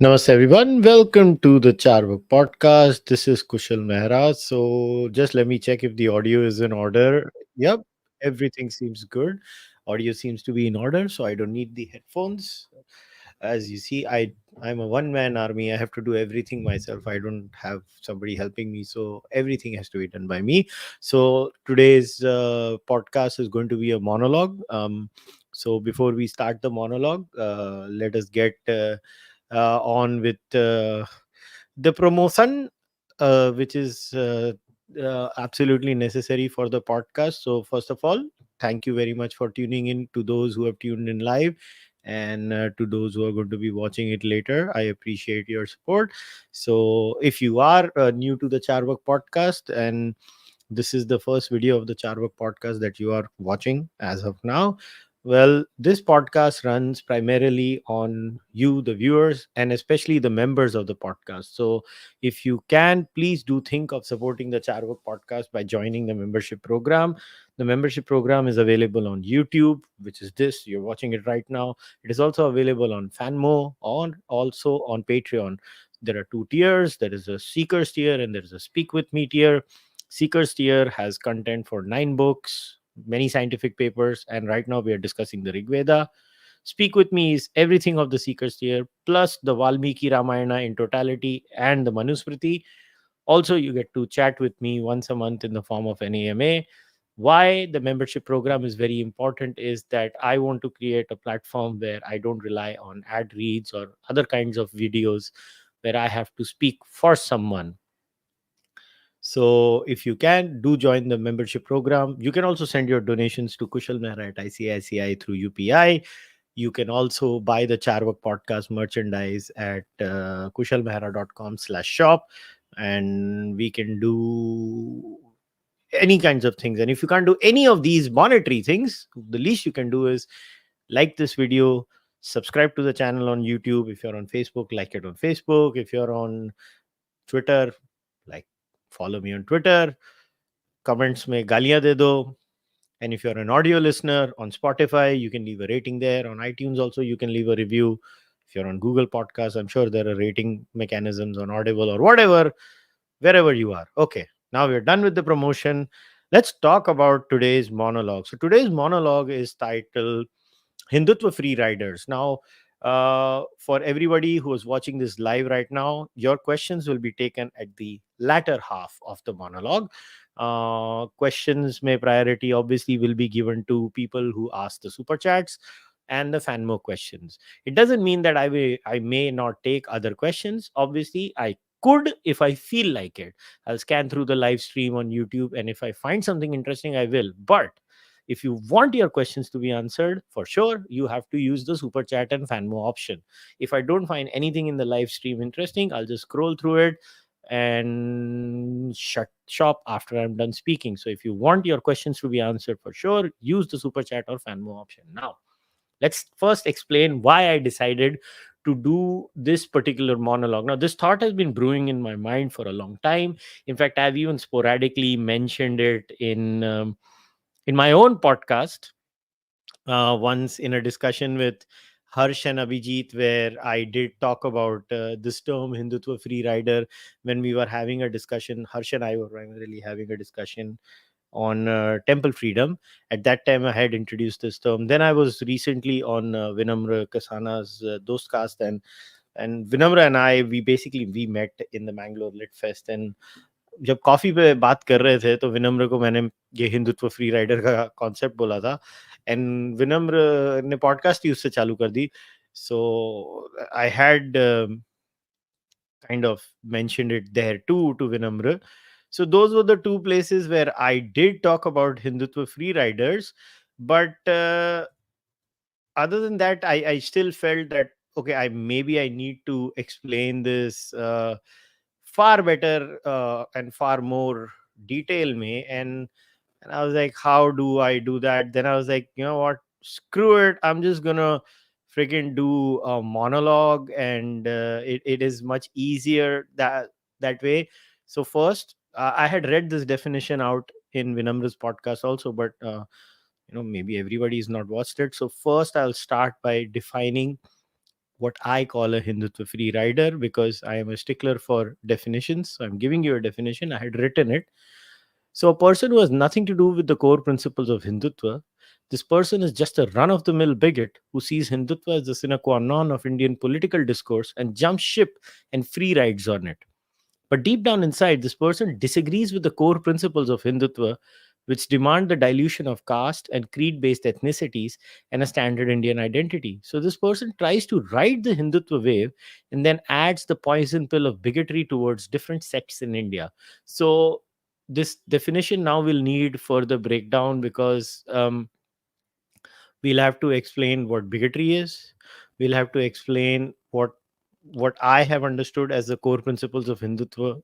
Namaste everyone. Welcome to the Cārvāka podcast. This is Kushalmehra. So just let me check if the audio is in order. Yep, everything seems good. Audio seems to be in order, so I don't need the headphones. As you see, I'm a one man army. I have to do everything myself. I don't have somebody helping me, so everything has to be done by me. So today's podcast is going to be a monologue. So before we start the monologue, let us get on with the promotion, which is absolutely necessary for the podcast. So, first of all, thank you very much for tuning in to those who have tuned in live and to those who are going to be watching it later. I appreciate your support. So, if you are new to the Charvak podcast and this is the first video of the Charvak podcast that you are watching as of now, well, this podcast runs primarily on you, the viewers, and especially the members of the podcast. So, if you can, please do think of supporting the Charvak podcast by joining the membership program. The membership program is available on YouTube, which is this, you're watching it right now. It is also available on Fanmo, on also on Patreon. There are two tiers. There is a Seekers tier and there is a Speak With Me tier. Seekers tier has content for 9 books, many scientific papers, and right now we are discussing the Rig Veda. Speak With Me is everything of the Seekers tier, plus the Valmiki Ramayana in totality and the Manusmriti. Also, you get to chat with me once a month in the form of an AMA. Why the membership program is very important is that I want to create a platform where I don't rely on ad reads or other kinds of videos where I have to speak for someone. So if you can, do join the membership program. You can also send your donations to Kushalmehra at ICICI through UPI. You can also buy the Charvak podcast merchandise at kushalmehra.com/shop. And we can do any kinds of things. And if you can't do any of these monetary things, the least you can do is like this video, subscribe to the channel on YouTube. If you're on Facebook, like it on Facebook. If you're on Twitter, like follow me on Twitter. Comments में गालियां दे दो. And if you're an audio listener on Spotify, you can leave a rating there. On iTunes also, you can leave a review. If you're on Google Podcasts, I'm sure there are rating mechanisms on Audible or whatever, wherever you are. Okay, now we're done with the promotion. Let's talk about today's monologue. So today's monologue is titled Hindutva Free Riders. Now, for everybody who is watching this live right now, your questions will be taken at the latter half of the monologue. Questions may priority obviously will be given to people who ask the super chats and the fan more questions. It doesn't mean that I may not take other questions. Obviously, I could if I feel like it. I'll scan through the live stream on YouTube, and if I find something interesting, I will. But if you want your questions to be answered, for sure, you have to use the super chat and fanmo option. If I don't find anything in the live stream interesting, I'll just scroll through it and shut shop after I'm done speaking. So if you want your questions to be answered, for sure, use the super chat or fanmo option. Now, let's first explain why I decided to do this particular monologue. Now, this thought has been brewing in my mind for a long time. In fact, I've even sporadically mentioned it in my own podcast once in a discussion with Harsh and Abhijit, where I did talk about this term Hindutva free rider when we were having a discussion. Harsh and I were primarily having a discussion on temple freedom. At that time, I had introduced this term. Then I was recently on Vinamra Kasana's Dostcast, and Vinamra and I, we met in the Mangalore Lit Fest. And जब coffee पे बात कर रहे थे तो विनम्र को मैंने ये हिंदुत्व फ्री राइडर का कॉन्सेप्ट बोला था एंड विनम्र ने पॉडकास्ट ही उससे चालू कर दी so I had kind of mentioned it there too to Vinamra. So those were the two places where I did talk about Hindutva free riders. But other than that, I still felt that okay, I need to explain this far better and far more detail me. And I was like, how do I do that? Then I was like, you know what? Screw it. I'm just gonna freaking do a monologue, and it is much easier that way. So first, I had read this definition out in Vinamra's podcast also, but maybe everybody's not watched it. So first, I'll start by defining what I call a Hindutva free rider, because I am a stickler for definitions. So I'm giving you a definition. I had written it. So a person who has nothing to do with the core principles of Hindutva, this person is just a run of the mill bigot who sees Hindutva as the sine qua non of Indian political discourse and jumps ship and free rides on it. But deep down inside, this person disagrees with the core principles of Hindutva, which demand the dilution of caste and creed based ethnicities and a standard Indian identity. So, this person tries to ride the Hindutva wave and then adds the poison pill of bigotry towards different sects in India. So, this definition now will need further breakdown, because we'll have to explain what bigotry is. We'll have to explain what I have understood as the core principles of Hindutva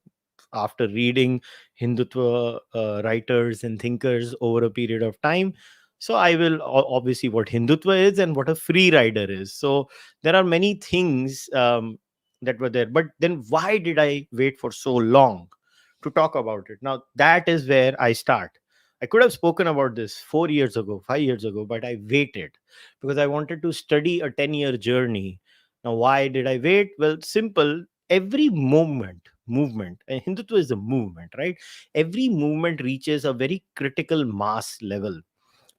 after reading Hindutva writers and thinkers over a period of time. So I will obviously what Hindutva is and what a free rider is. So there are many things that were there. But then why did I wait for so long to talk about it? Now that is where I start. I could have spoken about this 4 years ago, 5 years ago, but I waited because I wanted to study a 10-year journey. Now, why did I wait? Well, simple. Every movement, and Hindutva is a movement, right? Every movement reaches a very critical mass level.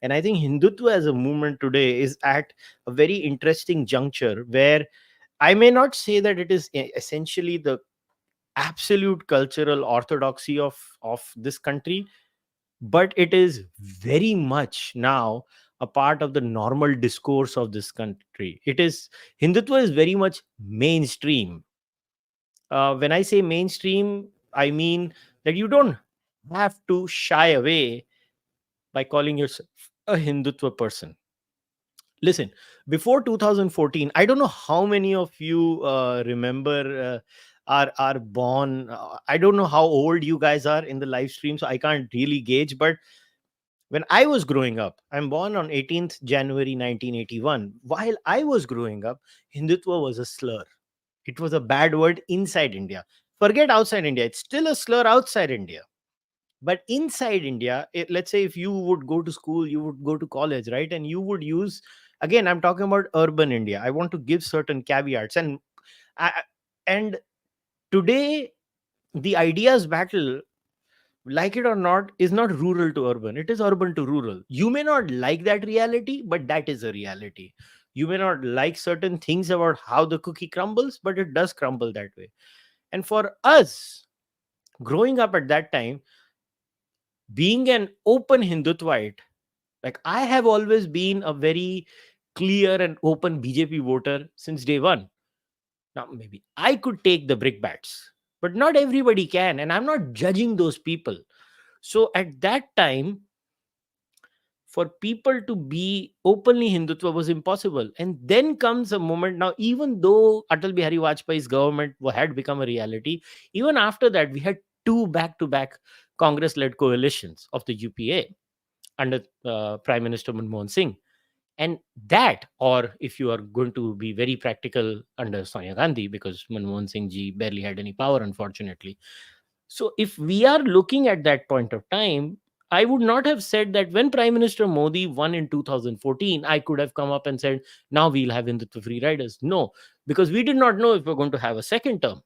And I think Hindutva as a movement today is at a very interesting juncture where I may not say that it is essentially the absolute cultural orthodoxy of this country, but it is very much now a part of the normal discourse of this country. It is Hindutva is very much mainstream. When I say mainstream, I mean that you don't have to shy away by calling yourself a Hindutva person. Listen, before 2014, I don't know how many of you remember are born. I don't know how old you guys are in the live stream, so I can't really gauge. But when I was growing up, I'm born on 18th January 1981. While I was growing up, Hindutva was a slur. It was a bad word inside India. Forget outside India. It's still a slur outside India. But inside India, let's say if you would go to school, you would go to college, right? And you would use, again, I'm talking about urban India. I want to give certain caveats. And today, the ideas battle, like it or not, is not rural to urban. It is urban to rural. You may not like that reality, but that is a reality. You may not like certain things about how the cookie crumbles, but it does crumble that way. And for us, growing up at that time, being an open Hindutvaite, like I have always been a very clear and open BJP voter since day one. Now, maybe I could take the brickbats, but not everybody can. And I'm not judging those people. So at that time, for people to be openly Hindutva was impossible. And then comes a moment now, even though Atal Bihari Vajpayee's government had become a reality, even after that, we had two back to back Congress led coalitions of the UPA under Prime Minister Manmohan Singh. And that, or if you are going to be very practical, under Sonia Gandhi, because Manmohan Singh ji barely had any power, unfortunately. So if we are looking at that point of time, I would not have said that when Prime Minister Modi won in 2014, I could have come up and said, now we'll have Hindutva free riders. No, because we did not know if we're going to have a second term.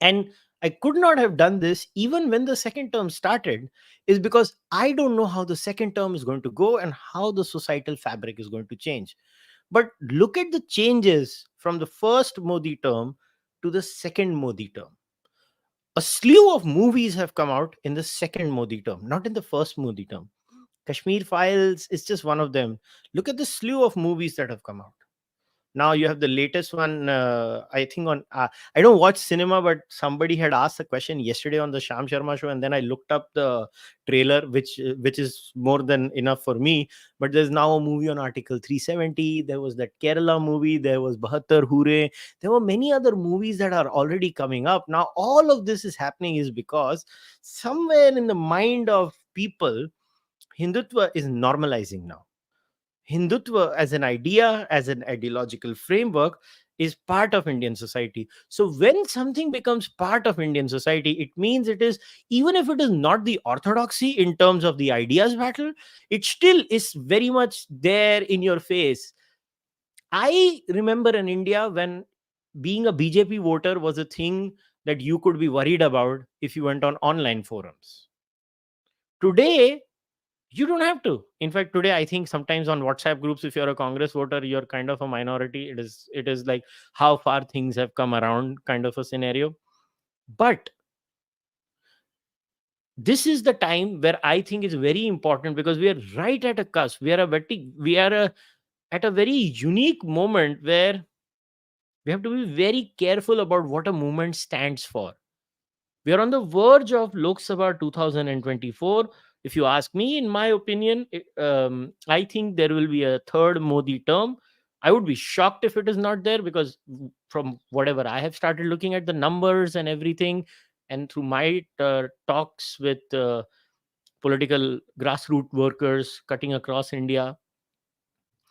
And I could not have done this even when the second term started, is because I don't know how the second term is going to go and how the societal fabric is going to change. But look at the changes from the first Modi term to the second Modi term. A slew of movies have come out in the second Modi term, not in the first Modi term. Kashmir Files is just one of them. Look at the slew of movies that have come out. Now you have the latest one. I think on I don't watch cinema, but somebody had asked a question yesterday on the Sham Sharma show, and then I looked up the trailer, which is more than enough for me. But there's now a movie on Article 370. There was that Kerala movie. There was Bahattar Hure. There were many other movies that are already coming up. Now all of this is happening is because somewhere in the mind of people, Hindutva is normalizing now. Hindutva as an idea, as an ideological framework, is part of Indian society. So when something becomes part of Indian society, it means it is, even if it is not the orthodoxy in terms of the ideas battle, it still is very much there in your face. I remember in India when being a BJP voter was a thing that you could be worried about if you went on online forums. Today, you don't have to. In fact, today I think sometimes on WhatsApp groups, if you're a Congress voter, you're kind of a minority. It is like how far things have come around kind of a scenario. But this is the time where I think is very important, because we are right at a cusp. We are at a very unique moment where we have to be very careful about what a movement stands for. We are on the verge of Lok Sabha 2024. If you ask me, in my opinion, I think there will be a third Modi term. I would be shocked if it is not there, because from whatever I have started looking at the numbers and everything, and through my talks with political grassroots workers cutting across India,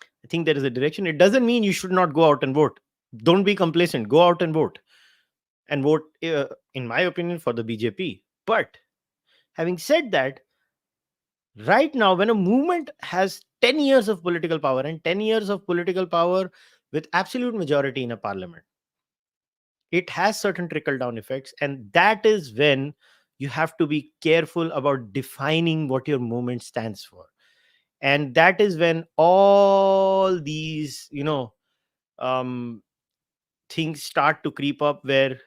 I think there is a direction. It doesn't mean you should not go out and vote. Don't be complacent. Go out and vote. And vote, in my opinion, for the BJP. But having said that, right now, when a movement has 10 years of political power, and 10 years of political power with absolute majority in a parliament, it has certain trickle down effects. And that is when you have to be careful about defining what your movement stands for. And that is when all these, um, things start to creep up, where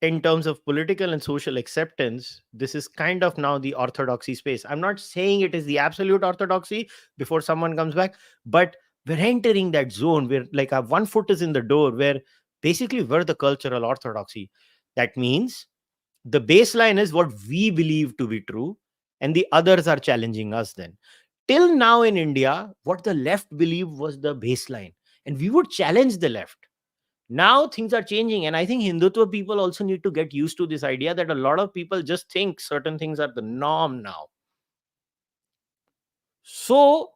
in terms of political and social acceptance, this is kind of now the orthodoxy space. I'm not saying it is the absolute orthodoxy before someone comes back, but we're entering that zone where, like, our one foot is in the door, where basically we're the cultural orthodoxy. That means the baseline is what we believe to be true, and the others are challenging us then. Till now in India, what the left believed was the baseline, and we would challenge the left. Now things are changing, and I think Hindutva people also need to get used to this idea that a lot of people just think certain things are the norm now. So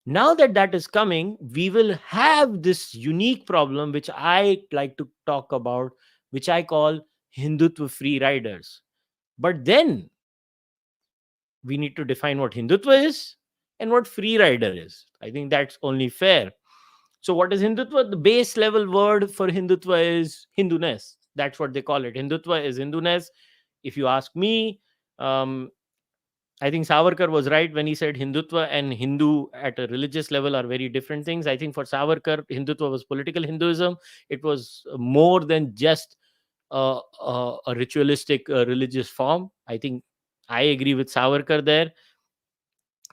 now that that is coming, we will have this unique problem, which I like to talk about, which I call Hindutva free riders. But then we need to define what Hindutva is and what free rider is. I think that's only fair. So, what is Hindutva? The base level word for Hindutva is Hinduness. That's what they call it. Hindutva is Hinduness. If you ask me, um, I think Savarkar was right when he said Hindutva and Hindu at a religious level are very different things. I think for Savarkar, Hindutva was political Hinduism. It was more than just a ritualistic religious form. I think I agree with Savarkar there.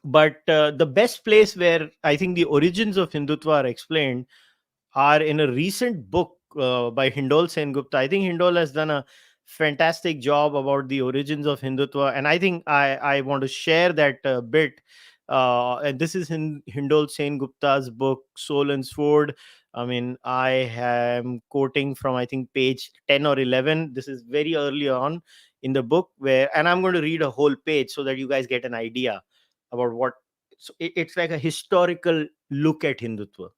But the best place where I think the origins of Hindutva are explained are in a recent book by Hindol Sengupta. I think Hindol has done a fantastic job about the origins of Hindutva, and I think I want to share that bit. And this is in Hindol Sengupta's book Soul and Sword. I mean, I am quoting from, I think, page 10 or 11. This is very early on in the book, and I'm going to read a whole page so that you guys get an idea about what. So it's like a historical look at Hindutva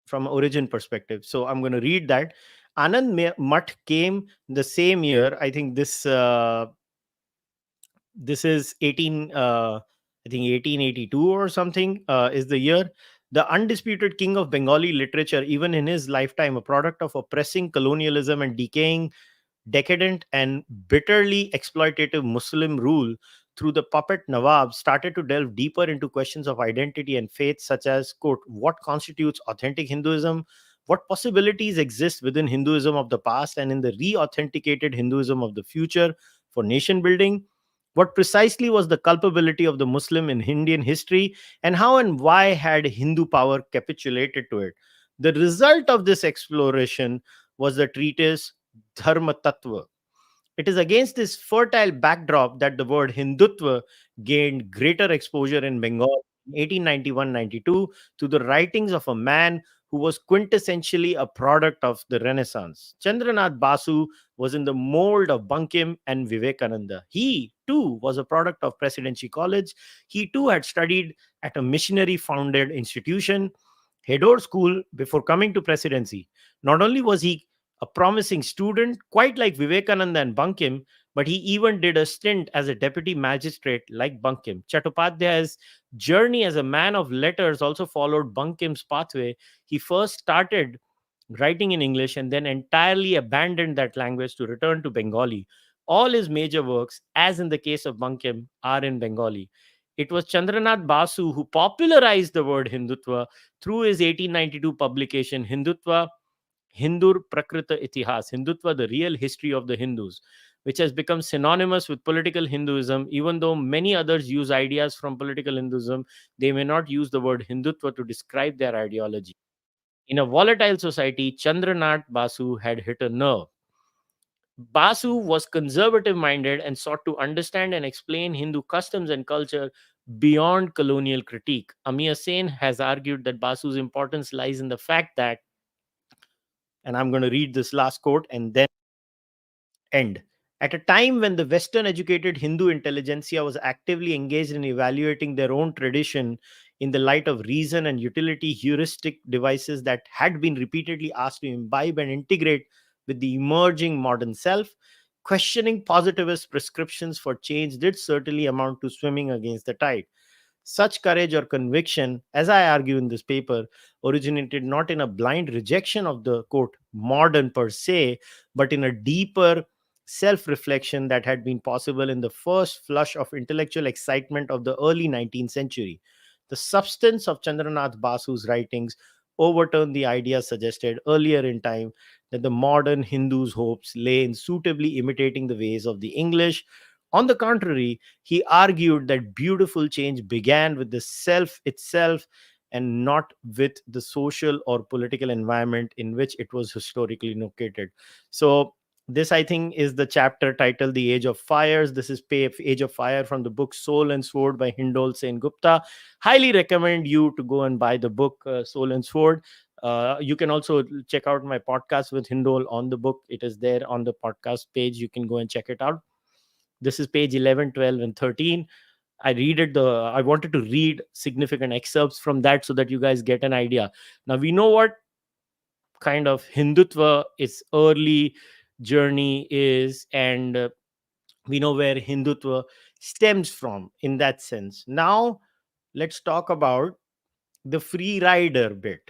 from origin perspective. So I'm going to read that. Mutt came the same year. I think this is 1882 or something is the year. The undisputed king of Bengali literature, even in his lifetime, a product of oppressing colonialism and decaying, decadent, and bitterly exploitative Muslim rule through the puppet Nawab, started to delve deeper into questions of identity and faith, such as, quote, what constitutes authentic Hinduism, what possibilities exist within Hinduism of the past and in the re-authenticated Hinduism of the future for nation building, what precisely was the culpability of the Muslim in Indian history, and how and why had Hindu power capitulated to it. The result of this exploration was the treatise Dharma Tattva. It is against this fertile backdrop that the word Hindutva gained greater exposure in Bengal in 1891-92 to the writings of a man who was quintessentially a product of the Renaissance. Chandranath Basu was in the mold of Bankim and Vivekananda. He, too, was a product of Presidency College. He, too, had studied at a missionary-founded institution, Hedor School, before coming to Presidency. Not only was he a promising student, quite like Vivekananda and Bankim, but he even did a stint as a deputy magistrate like Bankim. Chattopadhyay's journey as a man of letters also followed Bankim's pathway. He first started writing in English and then entirely abandoned that language to return to Bengali. All his major works, as in the case of Bankim, are in Bengali. It was Chandranath Basu who popularized the word Hindutva through his 1892 publication Hindutva, Hindur Prakrita Itihas, Hindutva, the real history of the Hindus, which has become synonymous with political Hinduism. Even though many others use ideas from political Hinduism, they may not use the word Hindutva to describe their ideology. In a volatile society, Chandranath Basu had hit a nerve. Basu was conservative minded and sought to understand and explain Hindu customs and culture beyond colonial critique. Amir Sen has argued that Basu's importance lies in the fact that, and I'm going to read this last quote and then end. At a time when the Western educated Hindu intelligentsia was actively engaged in evaluating their own tradition in the light of reason and utility heuristic devices that had been repeatedly asked to imbibe and integrate with the emerging modern self, questioning positivist prescriptions for change did certainly amount to swimming against the tide. Such courage or conviction, as I argue in this paper, originated not in a blind rejection of the quote modern per se, but in a deeper self reflection that had been possible in the first flush of intellectual excitement of the early 19th century. The substance of Chandranath Basu's writings overturned the idea suggested earlier in time that the modern Hindu's hopes lay in suitably imitating the ways of the English. On the contrary, he argued that beautiful change began with the self itself and not with the social or political environment in which it was historically located. So, this I think is the chapter titled The Age of Fires. This is Age of Fire from the book Soul and Sword by Hindol Sen Gupta. Highly recommend you to go and buy the book Soul and Sword. You can also check out my podcast with Hindol on the book. It is there on the podcast page. You can go and check it out. This is page 11, 12, and 13. I wanted to read significant excerpts from that so that you guys get an idea. Now we know what kind of Hindutva its early journey is, and we know where Hindutva stems from in that sense. Now let's talk about the free rider bit.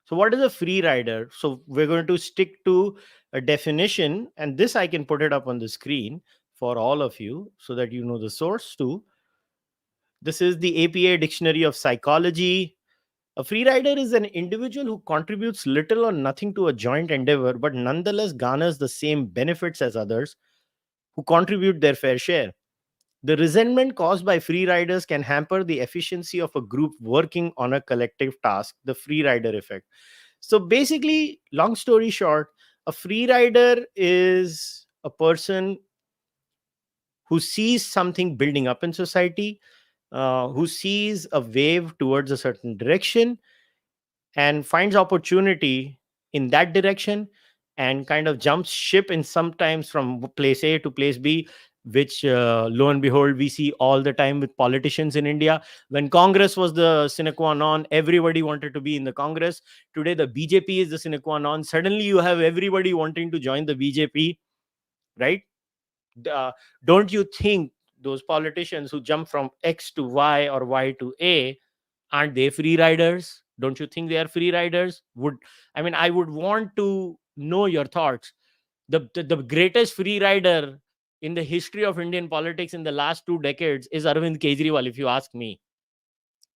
So what is a free rider? So we're going to stick to a definition, and this I can put it up on the screen for all of you so that you know the source too. This is the APA Dictionary of Psychology. A free rider is an individual who contributes little or nothing to a joint endeavor, but nonetheless garners the same benefits as others who contribute their fair share. The resentment caused by free riders can hamper the efficiency of a group working on a collective task, the free rider effect. So basically, long story short, a free rider is a person who sees something building up in society, who sees a wave towards a certain direction and finds opportunity in that direction and kind of jumps ship in sometimes from place A to place B, which lo and behold we see all the time with politicians in India. When Congress was the sine qua non, everybody wanted to be in the Congress. Today the BJP is the sine qua non. Suddenly you have everybody wanting to join the BJP, right? uh, don't you think those politicians who jump from X to Y or Y to A, aren't they free riders? Don't you think they are free riders? I would want to know your thoughts. The greatest free rider in the history of Indian politics in the last 2 decades is Arvind Kejriwal, if you ask me.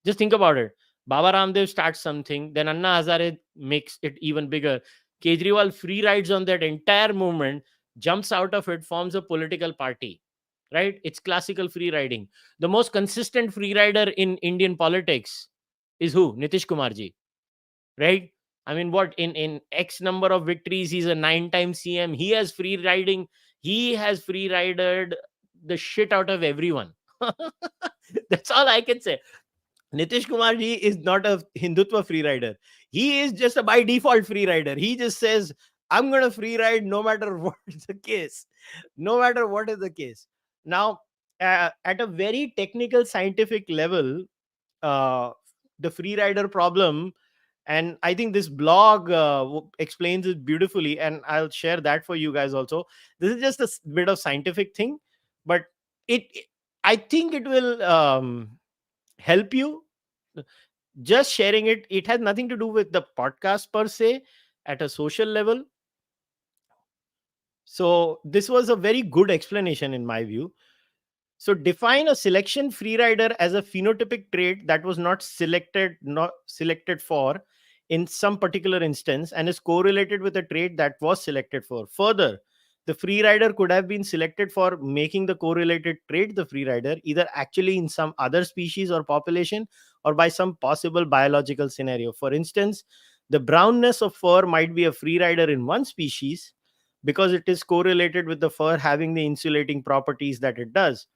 Just think about it. Baba Ramdev starts something, then Anna Hazare makes it even bigger. Kejriwal free rides on that entire movement, jumps out of it, forms a political party. Right? It's classical free riding. The most consistent free rider in Indian politics is who? Nitish Kumar ji. Right? I mean, what in X number of victories, he's a 9-time CM. He has free riding. He has free rided the shit out of everyone. That's all I can say. Nitish Kumar ji is not a Hindutva free rider. He is just a by default free rider. He just says, I'm going to free ride no matter what is the case. No matter what is the case. Now, at a very technical scientific level, uh, the free rider problem And I think this blog explains it beautifully, and I'll share that for you guys also. This is just a bit of scientific thing, but it I think it will help you. Just sharing it has nothing to do with the podcast per se. At a social level, so this was a very good explanation in my view. So define a selection free rider as a phenotypic trait that was not selected for in some particular instance and is correlated with a trait that was selected for. Further, the free rider could have been selected for making the correlated trait the free rider either actually in some other species or population or by some possible biological scenario. For instance, the brownness of fur might be a free rider in one species because it is correlated with the fur having the insulating properties that it does,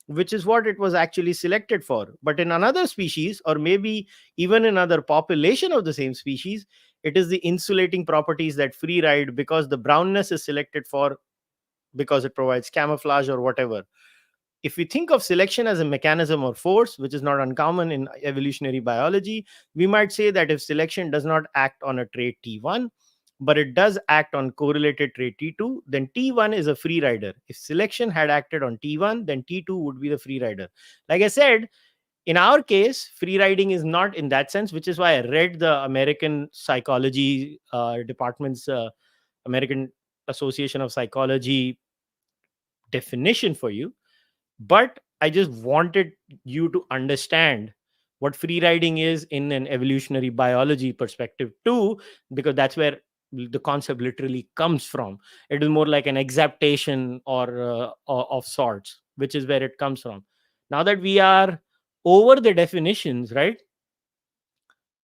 which is what it was actually selected for. But in another species, or maybe even another population of the same species, it is the insulating properties that free ride because the brownness is selected for because it provides camouflage or whatever. If we think of selection as a mechanism or force, which is not uncommon in evolutionary biology, we might say that if selection does not act on a trait T1, but it does act on correlated trait T2, then T1 is a free rider. If selection had acted on T1, then T2 would be the free rider. Like I said, in our case, free riding is not in that sense, which is why I read the American Psychology Department's American Association of Psychology definition for you. But I just wanted you to understand what free riding is in an evolutionary biology perspective too, because that's where the concept literally comes from. It is more like an exaptation or of sorts, which is where it comes from. Now that we are over the definitions, right,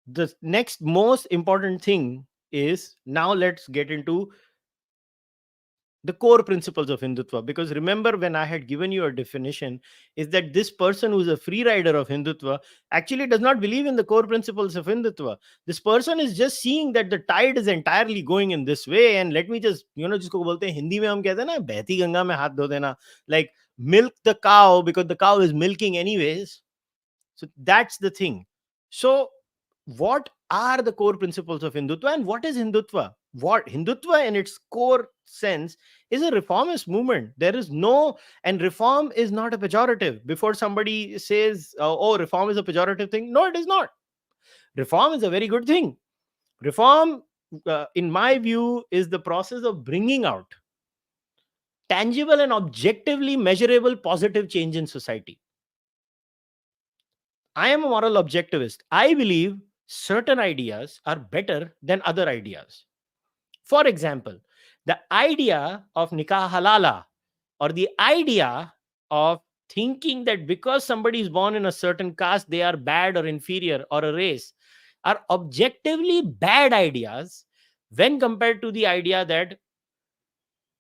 the next most important thing is, now let's get into the core principles of Hindutva. Because remember, when I had given you a definition, is that this person who's a free rider of Hindutva actually does not believe in the core principles of Hindutva. This person is just seeing that the tide is entirely going in this way. And let me just, जिसको बोलते हैं हिंदी में हम कहते हैं ना, बहती गंगा में हाथ धो देना, like milk the cow because the cow is milking anyways. So that's the thing. So what are the core principles of Hindutva and what is Hindutva? What Hindutva in its core sense is a reformist movement. There is no, and reform is not a pejorative. Before somebody says, oh, reform is a pejorative thing. No, it is not. Reform is a very good thing. Reform, in my view, is the process of bringing out tangible and objectively measurable positive change in society. I am a moral objectivist. I believe certain ideas are better than other ideas. For example, the idea of nikah halala, or the idea of thinking that because somebody is born in a certain caste, they are bad or inferior or a race, are objectively bad ideas when compared to the idea that,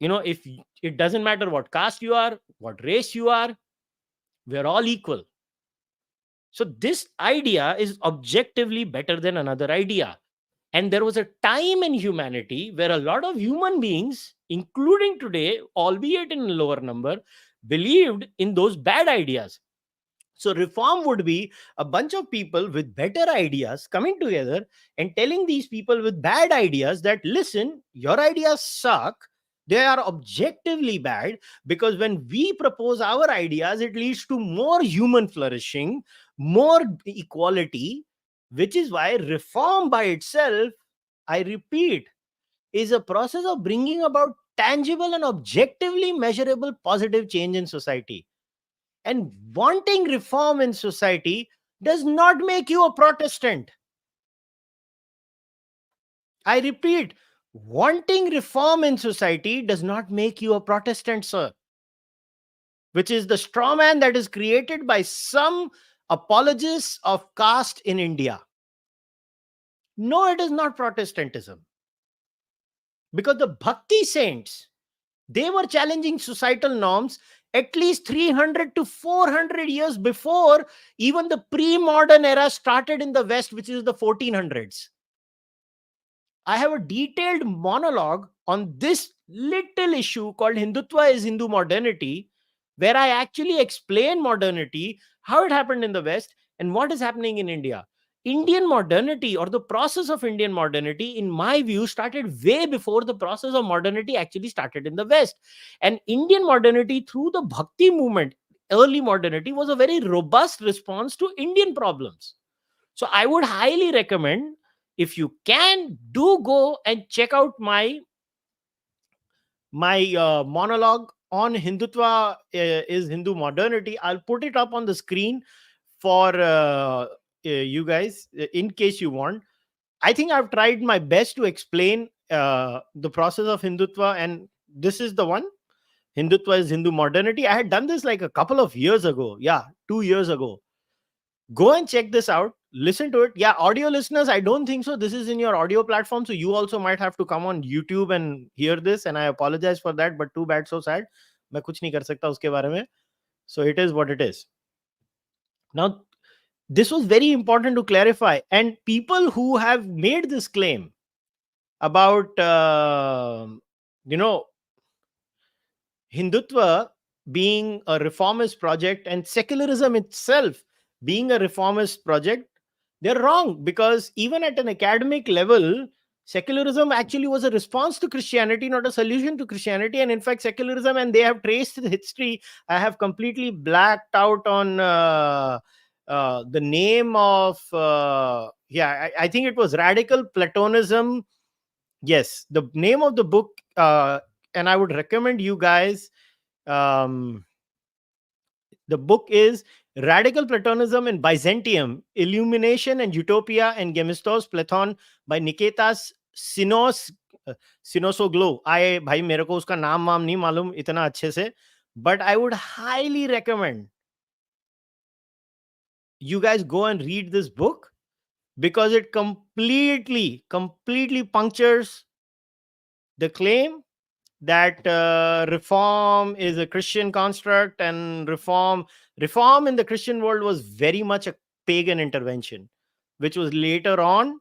if it doesn't matter what caste you are, what race you are, we're all equal. So this idea is objectively better than another idea. And there was a time in humanity where a lot of human beings, including today, albeit in a lower number, believed in those bad ideas. So reform would be a bunch of people with better ideas coming together and telling these people with bad ideas that, listen, your ideas suck. They are objectively bad, because when we propose our ideas, it leads to more human flourishing, more equality, which is why reform by itself, I repeat, is a process of bringing about tangible and objectively measurable positive change in society. And wanting reform in society does not make you a Protestant. I repeat, wanting reform in society does not make you a Protestant, sir. Which is the straw man that is created by some apologists of caste in India. No, it is not Protestantism. Because the Bhakti saints, they were challenging societal norms at least 300 to 400 years before even the pre-modern era started in the West, which is the 1400s. I have a detailed monologue on this little issue called Hindutva is Hindu Modernity, where I actually explain modernity, how it happened in the West, and what is happening in India. Indian modernity, or the process of Indian modernity, in my view, started way before the process of modernity actually started in the West. And Indian modernity, through the Bhakti movement, early modernity, was a very robust response to Indian problems. So I would highly recommend, if you can, do go and check out my monologue on Hindutva is Hindu modernity. I'll put it up on the screen for you guys in case you want. I think I've tried my best to explain the process of Hindutva, and this is the one. Hindutva is Hindu modernity. I had done this like a couple of years ago. Yeah, 2 years ago. Go and check this out. Listen to it. Yeah, audio listeners, I don't think so. This is in your audio platform. So you also might have to come on YouTube and hear this. And I apologize for that, but too bad, so sad. मैं कुछ नहीं कर सकता उसके बारे में. So it is what it is. Now, this was very important to clarify. And people who have made this claim about, you know, Hindutva being a reformist project and secularism itself being a reformist project, they're wrong, because even at an academic level, secularism actually was a response to Christianity, not a solution to Christianity. And in fact, secularism, and they have traced the history. I have completely blacked out on the name of, I think it was Radical Platonism. Yes, the name of the book, and I would recommend you guys. Um, the book is Radical Platonism in Byzantium, Illumination and Utopia and Gemistos Platon by Niketas Sinosoglu. भाई मेरे को उसका नाम वाम नहीं मालूम इतना अच्छे से, but I would highly recommend you guys go and read this book, because it completely punctures the claim that reform is a Christian construct, and reform in the Christian world was very much a pagan intervention, which was later on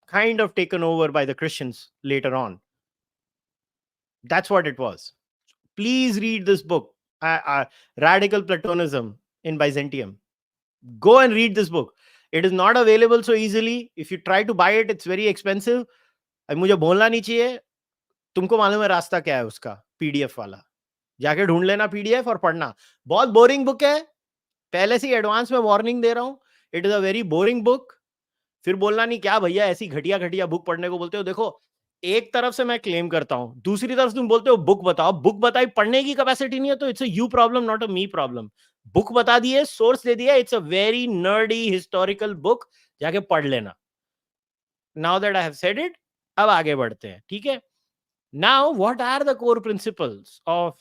kind of taken over by the Christians later on. That's what it was. Please read this book, Radical Platonism in Byzantium. Go and read this book. It is not available so easily. If you try to buy it, it's very expensive. मुझे बोलना नहीं चाहिए. तुमको मालूम है रास्ता क्या है उसका? पीडीएफ वाला. जाके ढूंढ लेना पीडीएफ और पढ़ना. बहुत बोरिंग बुक है. पहले से एडवांस में वार्निंग दे रहा हूं. It is a very boring book. फिर बोलना नहीं क्या भैया ऐसी घटिया घटिया बुक पढ़ने को बोलते हो. देखो, एक तरफ से मैं क्लेम करता हूं, दूसरी तरफ तुम बोलते हो बुक बताओ. बुक बताई, पढ़ने की कैपेसिटी नहीं है, तो it's a you problem, not a me problem. Book बता दिए, सोर्स दे दिया. It's a very nerdy historical book. जाके पढ़ लेना. Now that I have said it, अब आगे बढ़ते हैं. ठीक है. Now, what are the core principles of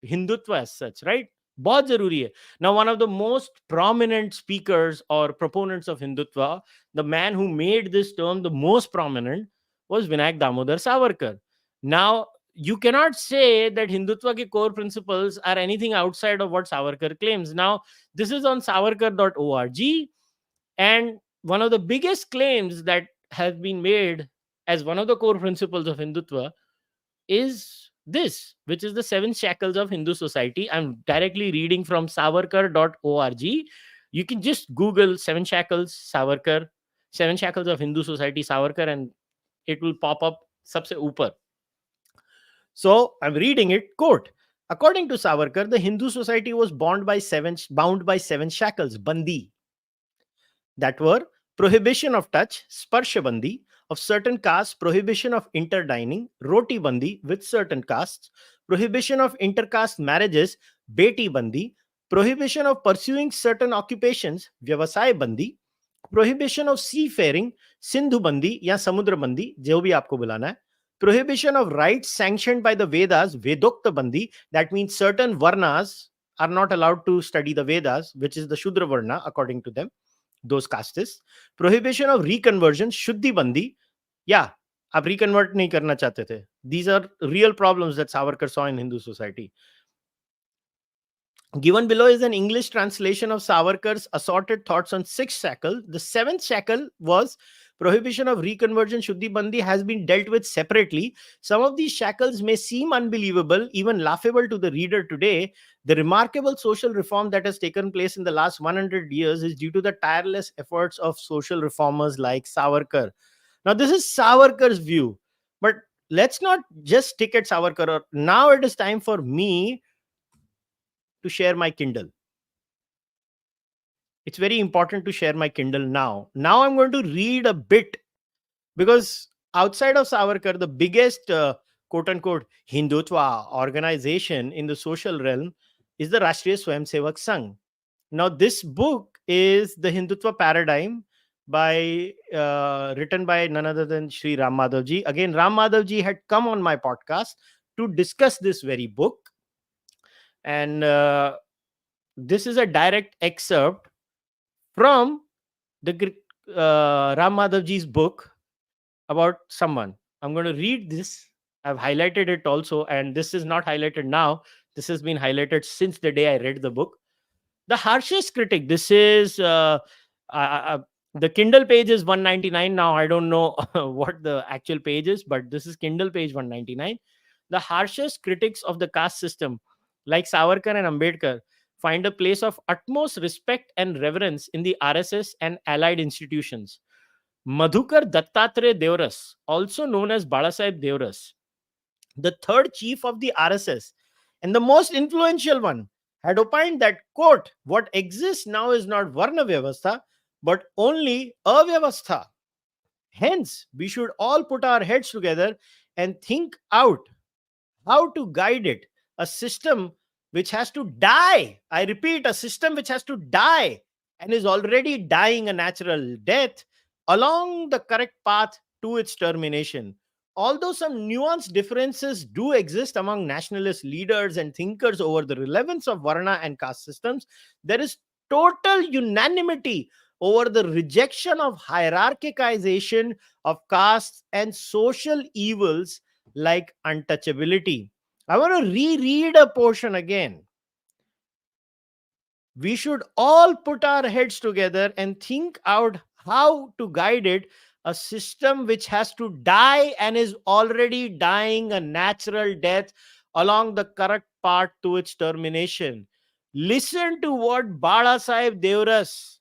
Hindutva as such, right? बहुत जरूरी है. Now, one of the most prominent speakers or proponents of Hindutva, the man who made this term the most prominent, was Vinayak Damodar Savarkar. Now, you cannot say that Hindutva ke core principles are anything outside of what Savarkar claims. Now, this is on savarkar.org, and one of the biggest claims that have been made as one of the core principles of Hindutva is this, which is the 7 shackles of Hindu society. I'm directly reading from savarkar.org. You can just Google 7 shackles Savarkar, 7 shackles of Hindu society Savarkar, and it will pop up sabse upar. So I'm reading it. Quote: according to Savarkar, the Hindu society was bound by seven shackles, bandi, that were prohibition of touch, sparsha bandi, of certain castes, prohibition of interdining, roti bandi with certain castes, prohibition of intercaste marriages, beti bandi, prohibition of pursuing certain occupations, vyavasay bandi, prohibition of seafaring, sindhu bandi या samudra bandi, जो भी आपको बुलाना है, prohibition of rites sanctioned by the Vedas, vedokta bandi, that means certain varnas are not allowed to study the Vedas, which is the Shudra varna according to them, those castes. Prohibition of reconversion, Shuddhi bandi. Yeah, आप reconvert नहीं करना चाहते थे. These are real problems that Savarkar saw in Hindu society. Given below is an English translation of Savarkar's assorted thoughts on 6 shackle. The 7th shackle was prohibition of reconversion, Shuddhi Bandi, has been dealt with separately. Some of these shackles may seem unbelievable, even laughable to the reader today. The remarkable social reform that has taken place in the last 100 years is due to the tireless efforts of social reformers like Savarkar. Now, this is Savarkar's view, but let's not just stick at Savarkar. Now it is time for me to share my Kindle. It's very important to share my Kindle now. Now I'm going to read a bit, because outside of Savarkar, the biggest quote unquote Hindutva organization in the social realm is the Rashtriya Swayamsevak Sangh. Now, this book is the Hindutva paradigm, by written by none other than Sri Ram Madhavji. Again, Ram Madhavji had come on my podcast to discuss this very book, and this is a direct excerpt from the Ram Madhavji's book about someone. I'm going to read this. I've highlighted it also, and this is not highlighted now. This has been highlighted since the day I read the book. The harshest critic. This is the Kindle page is 199 now. I don't know what the actual page is, but this is Kindle page 199. The harshest critics of the caste system, like Savarkar and Ambedkar, find a place of utmost respect and reverence in the RSS and allied institutions. Madhukar Dattatreya Devras, also known as Balasaheb Devras, the third chief of the RSS and the most influential one, had opined that, quote, what exists now is not Varna Vyavastha, but only Avyavastha. Hence, we should all put our heads together and think out how to guide it. A system which has to die. I repeat, a system which has to die and is already dying a natural death along the correct path to its termination. Although some nuanced differences do exist among nationalist leaders and thinkers over the relevance of Varna and caste systems, there is total unanimity over the rejection of hierarchicization of castes and social evils like untouchability. I want to reread a portion again. We should all put our heads together and think out how to guide it. A system which has to die and is already dying a natural death along the correct path to its termination. Listen to what Balasaheb Devras,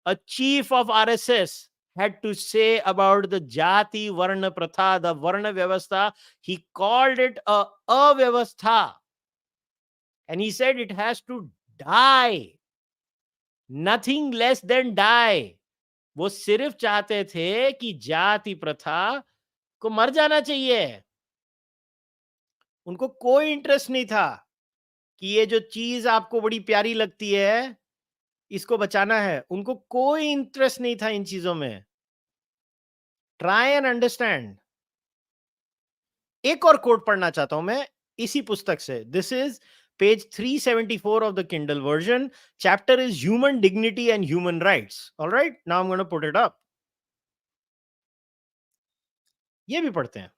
a chief of RSS, had to say about the Jati Varna Pratha, the Varna Vyavastha. He called it a Avyavastha. And he said it has to die. Nothing less than die. वो सिर्फ चाहते थे कि जाति प्रथा को मर जाना चाहिए. उनको कोई इंटरेस्ट नहीं था कि ये जो चीज आपको बड़ी प्यारी लगती है इसको बचाना है. उनको कोई इंटरेस्ट नहीं था इन चीजों में. Try and understand. एक और कोट पढ़ना चाहता हूं मैं इसी पुस्तक से. This is page 374 of the Kindle version. Chapter is Human Dignity and Human Rights. All right, now I'm going to put it up. ये भी पढ़ते हैं.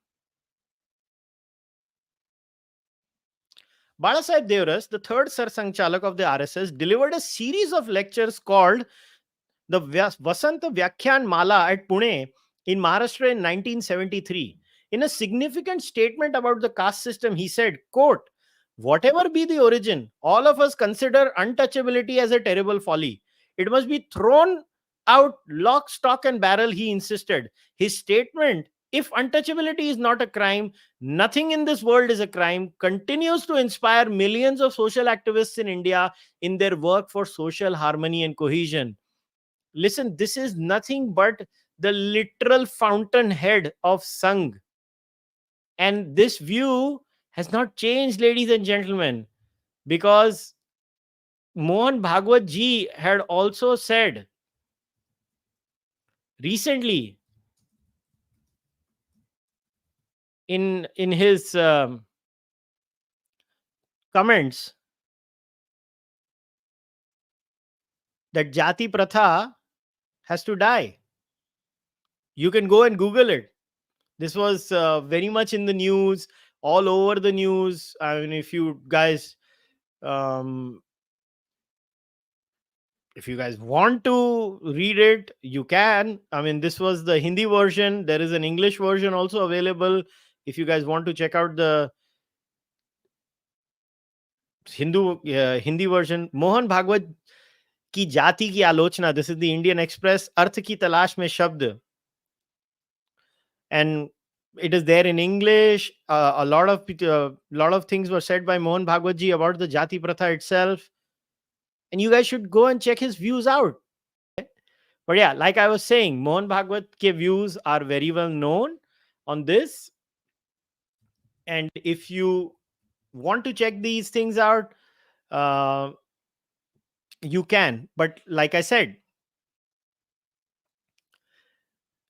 Balasaheb Devras, the third Sarsangchalak of the RSS, delivered a series of lectures called the Vasanta Vyakhyan Mala at Pune in Maharashtra in 1973. In a significant statement about the caste system, he said, quote, whatever be the origin, all of us consider untouchability as a terrible folly. It must be thrown out lock, stock, and barrel, he insisted. His statement, if untouchability is not a crime, nothing in this world is a crime, continues to inspire millions of social activists in India in their work for social harmony and cohesion. Listen, this is nothing but the literal fountainhead of Sangh. And this view has not changed, ladies and gentlemen, because Mohan Bhagwat ji had also said recently in his comments that Jati Pratha has to die. You can go and Google it. This was very much in the news, all over the news. I mean, if you guys if you guys want to read it, you can. I mean, this was the Hindi version. There is an English version also available. If you guys want to check out the Hindi version, Mohan Bhagwat की जाति की आलोचना, this is the Indian Express, अर्थ की तलाश में शब्द, and it is there in English. A lot of things were said by Mohan Bhagwat ji about the jati pratha itself, and you guys should go and check his views out. But yeah, like I was saying, Mohan Bhagwat ke views are very well known on this, and if you want to check these things out, you can. But like I said,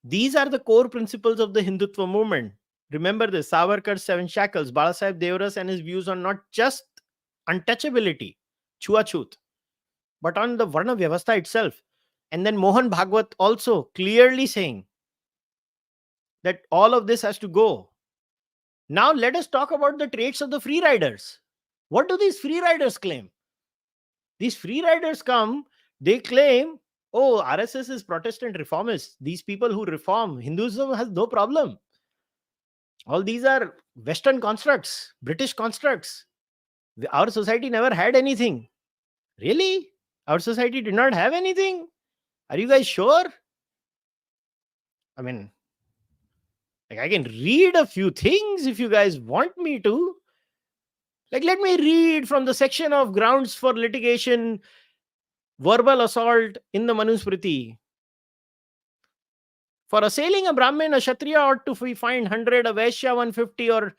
these are the core principles of the Hindutva movement. Remember this: Savarkar's Seven Shackles, Balasaheb Deoras and his views on not just untouchability, chuachut, but on the Varna Vyavastha itself. And then Mohan Bhagwat also clearly saying that all of this has to go. Now let us talk about the traits of the free riders. What do these free riders claim? These free riders come, they claim, oh, RSS is Protestant reformists. These people who reform, Hinduism has no problem. All these are Western constructs, British constructs. Our society never had anything. Really? Our society did not have anything? Are you guys sure? I mean, like, I can read a few things if you guys want me to. Like, let me read from the section of grounds for litigation, verbal assault in the Manusmriti. For assailing a Brahmin, a Kshatriya ought to be fined 100, a Vaishya 150 or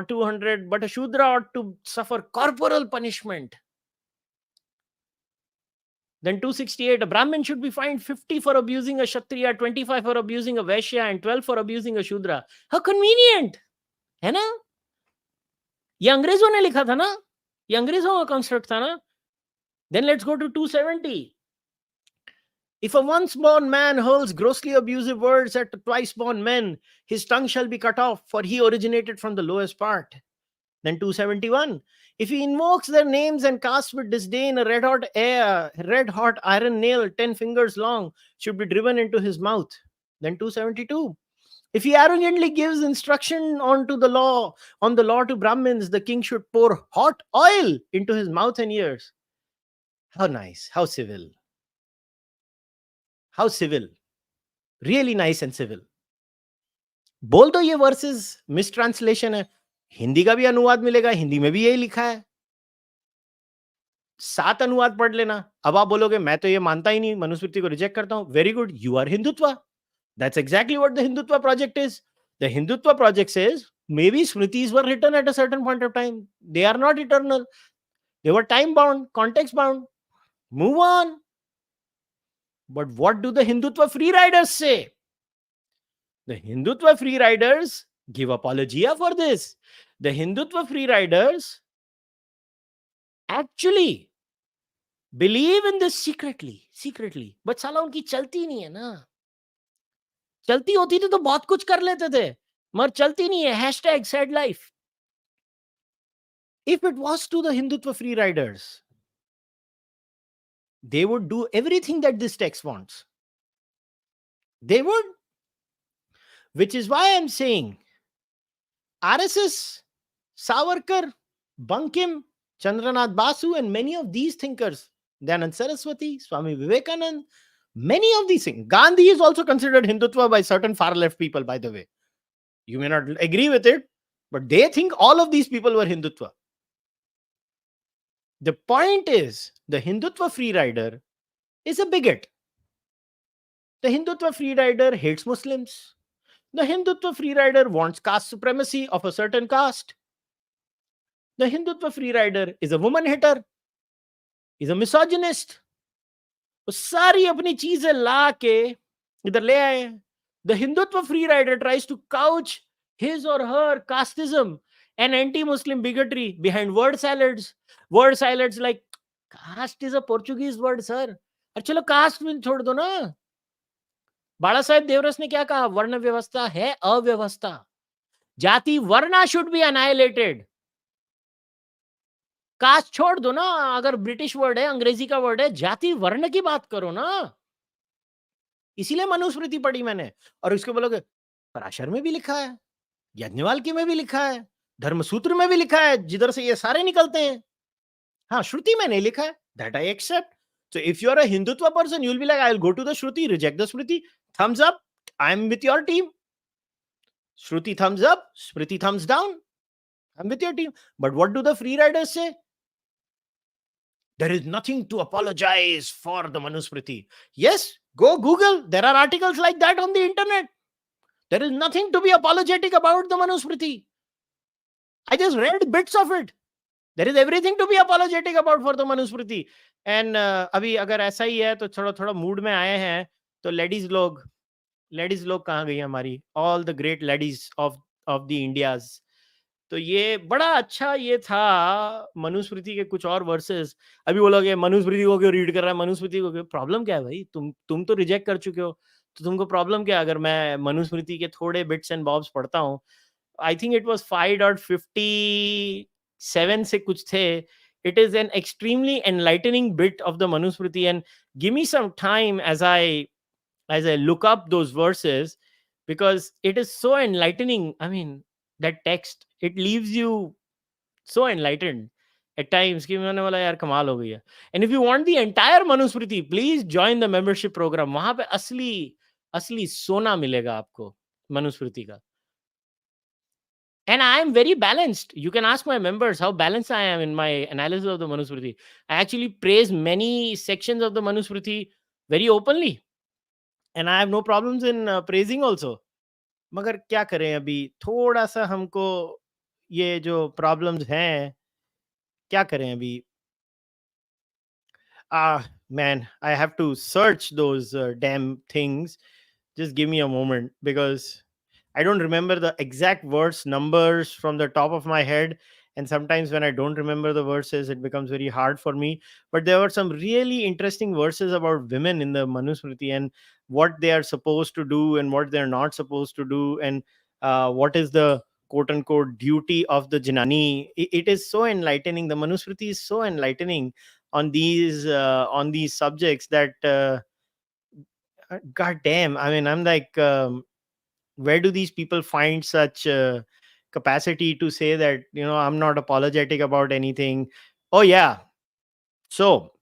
200, but a Shudra ought to suffer corporal punishment. Then 268, a Brahmin should be fined 50 for abusing a Kshatriya, 25 for abusing a Vaishya, and 12 for abusing a Shudra. How convenient! है ना? ये अंग्रेजों ने लिखा था ना? ये अंग्रेजों का कंस्ट्रक्ट था ना? Then let's go to 270. If a once-born man hurls grossly abusive words at twice-born men, his tongue shall be cut off, for he originated from the lowest part. Then 271. If he invokes their names and casts with disdain a red-hot iron nail 10 fingers long should be driven into his mouth. Then 272. If he arrogantly gives instruction on the law to Brahmins, the king should pour hot oil into his mouth and ears. How nice, how civil. How civil. Really nice and civil. बोल दो ये versus mistranslation है, हिंदी का भी अनुवाद मिलेगा, हिंदी में भी यही लिखा है, 7 अनुवाद पढ़ लेना. अब आप बोलोगे मैं तो ये मानता ही नहीं, मनुस्मृति को रिजेक्ट करता हूं. Very good, you are Hindutva. That's exactly what the Hindutva project is. The Hindutva project says maybe Smritis were written at a certain point of time. They are not eternal. They were time bound, context bound. Move on. But what do the Hindutva free riders say? The Hindutva free riders give apologia for this. The Hindutva free riders actually believe in this secretly. But साला उनकी चलती नहीं है ना. चलती होती थी तो बहुत कुछ कर लेते थे, मगर चलती नहीं है. Hashtag sad life. If it was to the Hindutva free riders, they would do everything that this text wants. They would. Which is why I'm saying RSS, Savarkar, Bankim, Chandranath Basu, and many of these thinkers, Dayanand Saraswati, Swami Vivekanand, many of these things. Gandhi is also considered Hindutva by certain far left people, by the way. You may not agree with it, but they think all of these people were Hindutva. The point is, the Hindutva free rider is a bigot. The Hindutva free rider hates Muslims. The Hindutva free rider wants caste supremacy of a certain caste. The Hindutva free rider is a woman hater. Is a misogynist. वो सारी अपनी चीजें ला के इधर ले आए. The Hindutva free rider tries to couch his or her casteism and anti-Muslim bigotry behind word salads. Word salads like caste is a Portuguese word, sir. अरे चलो caste में छोड़ दो ना. बाला साहेब देवरस ने क्या कहा? वर्ण व्यवस्था है अव्यवस्था. जाति वर्णा should be annihilated. कास्ट छोड़ दो ना, अगर ब्रिटिश वर्ड है, अंग्रेजी का वर्ड है, जाति वर्ण की बात करो ना। इसीलिए मनुस्मृति पढ़ी मैंने। और उसके बोलोगे पराशर में भी लिखा है, याज्ञवल्क्य में भी लिखा है, धर्मसूत्र में भी लिखा है, जिधर से ये सारे निकलते हैं। हाँ, श्रुति में नहीं लिखा है, that I accept. So if you're a Hindutva person, you'll be like, I'll go to the Shruti, reject the Smriti. Thumbs up, I'm with your team. Shruti thumbs up, Smriti thumbs down. I'm with your team. But what do the free riders say? There is nothing to apologize for the Manusmriti. Yes, go Google. There are articles like that on the internet. There is nothing to be apologetic about the Manusmriti. I just read bits of it. There is everything to be apologetic about for the Manusmriti. And अभी अगर ऐसा ही है तो थोड़ा थोड़ा mood में आए हैं, तो लेडीज लोग कहाँ गई हमारी, all the great ladies of the India's. तो ये बड़ा अच्छा ये था मनुस्मृति के कुछ और वर्सेस. अभी बोलोगे मनुस्मृति को क्यों रीड कर रहा है, मनुस्मृति को क्यों, प्रॉब्लम क्या है भाई, तुम तो रिजेक्ट कर चुके हो, तो तुमको प्रॉब्लम क्या अगर मैं मनुस्मृति के थोड़े बिट्स एंड बॉब्स पढ़ता हूँ. आई थिंक इट वाज 5.57 से कुछ थे. It is an extremely enlightening bit of the Manusmriti, and give me some time as I look up those verses, because it is so enlightening. I mean, that text, it leaves you so enlightened at times कि मैंने बोला यार कमाल हो गई है. And if you want the entire Manusmriti, please join the membership program. वहां पे असली सोना मिलेगा आपको मनुस्मृति का. And I am very balanced. You can ask my members how balanced I am in my analysis of the Manusmriti. I actually praise many sections of the Manusmriti very openly. And I have no problems in praising also. मगर क्या करें, अभी थोड़ा सा हमको ये जो problems हैं, क्या करें अभी. Man, I have to search those damn things. Just give me a moment, because I don't remember the exact verse numbers from the top of my head. And sometimes when I don't remember the verses, it becomes very hard for me. But there were some really interesting verses about women in the Manusmriti, and what they are supposed to do and what they're not supposed to do, and what is the quote unquote duty of the Janani. It is so enlightening. The Manusmriti is so enlightening on these subjects that god damn, I mean, I'm like, where do these people find such capacity to say that, I'm not apologetic about anything. Oh yeah, so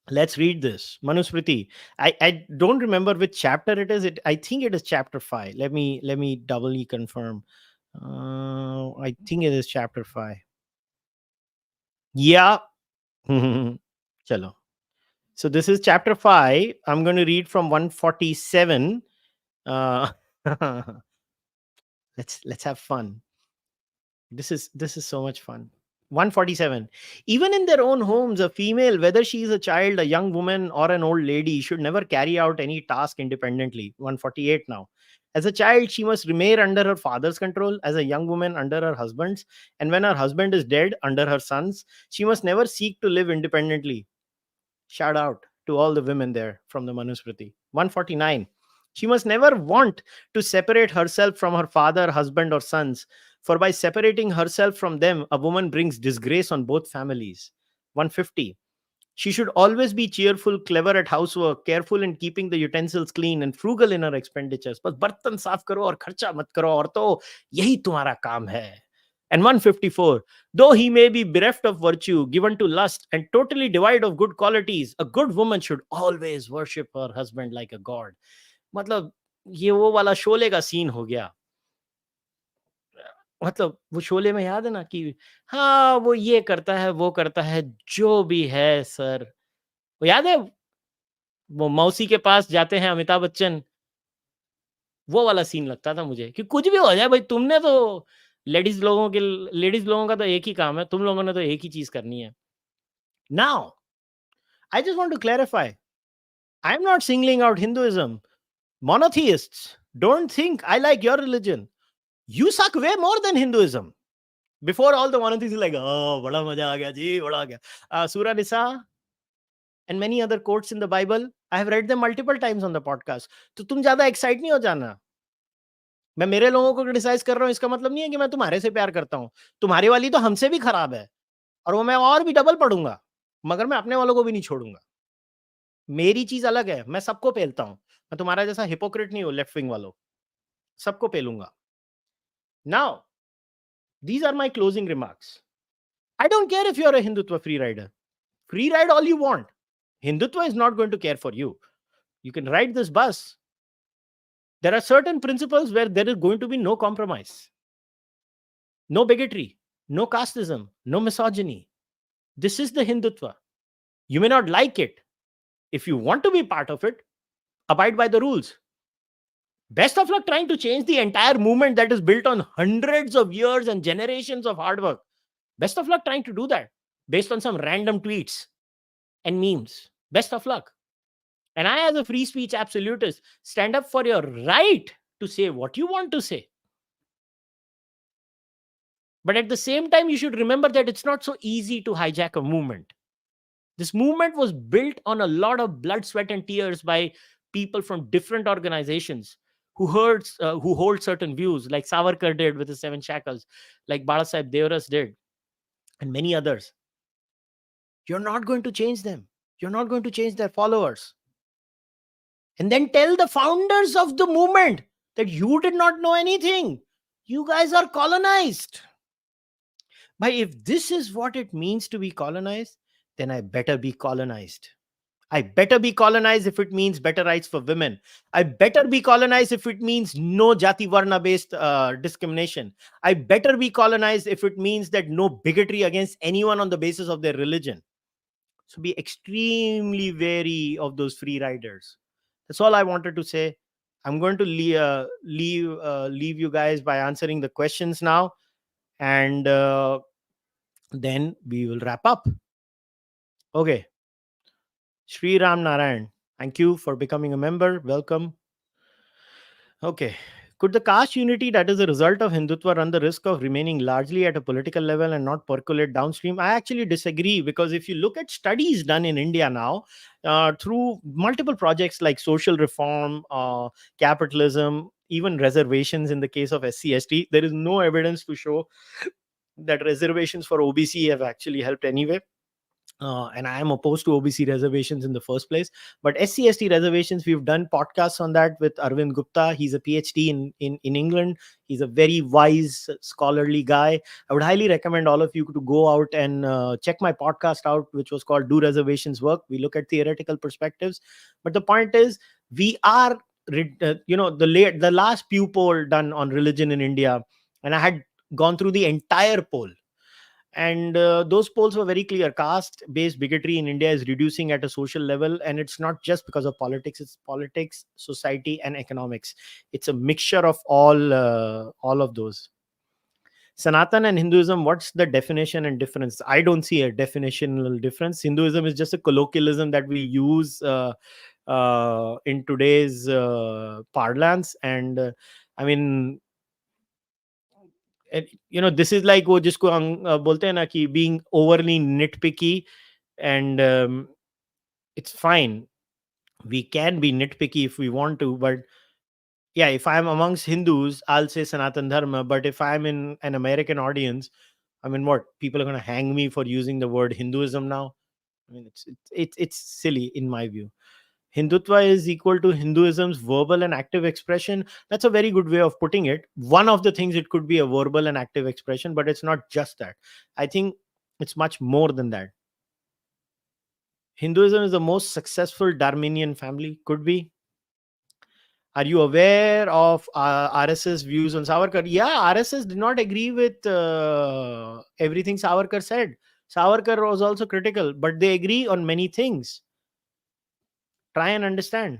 let's read this Manusmriti. I don't remember which chapter it is. I think it is chapter 5. Let me doubly confirm. I think it is chapter 5. Yeah. Chalo. So this is chapter 5. I'm going to read from 147. Let's have fun. This is so much fun. 147. Even in their own homes, a female, whether she is a child, a young woman, or an old lady, should never carry out any task independently. 148 now. As a child, she must remain under her father's control. As a young woman, under her husband's. And when her husband is dead, under her son's. She must never seek to live independently. Shout out to all the women there from the Manusmriti. 149. She must never want to separate herself from her father, husband, or sons, for by separating herself from them, a woman brings disgrace on both families. 150. She should always be cheerful, clever at housework, careful in keeping the utensils clean, and frugal in her expenditures. बस बर्तन साफ करो और खर्चा मत करो, और तो यही तुम्हारा काम है. And 154. Though he may be bereft of virtue, given to lust, and totally devoid of good qualities, a good woman should always worship her husband like a god. मतलब ये वो वाला शोले का सीन हो गया. मतलब वो शोले में याद है ना कि हाँ वो ये करता है, वो करता है, जो भी है सर. वो याद है, वो मौसी के पास जाते हैं अमिताभ बच्चन, वो वाला सीन लगता था मुझे कि कुछ भी हो जाए भाई, तुमने तो लेडीज लोगों का तो एक ही काम है, तुम लोगों ने तो एक ही चीज करनी है. Now I just want to clarify, I am not singling out Hinduism. Monotheists, don't think I like your religion. You suck way more than Hinduism. Before, all the monotheists are like, oh, bada maja aa gaya ji, bada aa gaya. Surah Nisa and many other quotes in the Bible, I have read them multiple times on the podcast. तो तुम ज्यादा excite नहीं हो जाना. मैं मेरे लोगों को क्रिटिसाइज कर रहा हूँ, इसका मतलब नहीं है कि मैं तुम्हारे से प्यार करता हूँ. तुम्हारी वाली तो हमसे भी खराब है, और वो मैं और भी डबल पढ़ूंगा, मगर मैं अपने वालों को भी नहीं छोड़ूंगा। मेरी चीज अलग है, मैं सबको पेलता हूं। मैं तुम्हारा जैसा हिपोक्रेट नहीं हूं लेफ्ट विंग वालों, सबको पेलूंगा। Now these are my closing remarks. I don't care if you're a Hindutva free rider. Free ride all you want. Hindutva is not going to care for you. You can ride this bus. There are certain principles where there is going to be no compromise, no bigotry, no casteism, no misogyny. This is the Hindutva. You may not like it. If you want to be part of it, abide by the rules. Best of luck trying to change the entire movement that is built on hundreds of years and generations of hard work. Best of luck trying to do that based on some random tweets and memes. Best of luck. And I, as a free speech absolutist, stand up for your right to say what you want to say. But at the same time, you should remember that it's not so easy to hijack a movement. This movement was built on a lot of blood, sweat, and tears by people from different organizations who hold certain views, like Savarkar did with the Seven Shackles, like Balasaheb Deoras did, and many others. You're not going to change them. You're not going to change their followers. And then tell the founders of the movement that you did not know anything. You guys are colonized. But if this is what it means to be colonized, then I better be colonized. I better be colonized if it means better rights for women. I better be colonized if it means no Jati Varna based discrimination. I better be colonized if it means that no bigotry against anyone on the basis of their religion. So be extremely wary of those free riders. That's all I wanted to say. I'm going to leave you guys by answering the questions now, and then we will wrap up. Okay. Sri Ram Narayan, thank you for becoming a member. Welcome. Okay. Could the caste unity that is a result of Hindutva run the risk of remaining largely at a political level and not percolate downstream? I actually disagree, because if you look at studies done in India now through multiple projects like social reform, capitalism, even reservations in the case of SC/ST, there is no evidence to show that reservations for OBC have actually helped anyway. And I am opposed to OBC reservations in the first place. But SC/ST reservations, we've done podcasts on that with Arvind Gupta. He's a PhD in England. He's a very wise, scholarly guy. I would highly recommend all of you to go out and check my podcast out, which was called Do Reservations Work? We look at theoretical perspectives. But the point is, we are, the last Pew poll done on religion in India, and I had gone through the entire poll. And those polls were very clear. Caste based bigotry in India is reducing at a social level, and it's not just because of politics. It's politics, society, and economics. It's a mixture of all of those. Sanatan and Hinduism, what's the definition and difference? I don't see a definitional difference. Hinduism is just a colloquialism that we use in today's parlance. And I mean, this is like वो जिसको हम बोलते हैं ना कि being overly nitpicky, and it's fine. We can be nitpicky if we want to, but yeah, if I'm amongst Hindus, I'll say Sanatan Dharma. But if I'm in an American audience, I mean, what, people are going to hang me for using the word Hinduism now? I mean, it's silly in my view. Hindutva is equal to Hinduism's verbal and active expression. That's a very good way of putting it. One of the things, it could be a verbal and active expression, but it's not just that. I think it's much more than that. Hinduism is the most successful Darwinian family. Could be. Are you aware of RSS views on Savarkar? Yeah, RSS did not agree with everything Savarkar said. Savarkar was also critical, but they agree on many things. Try and understand.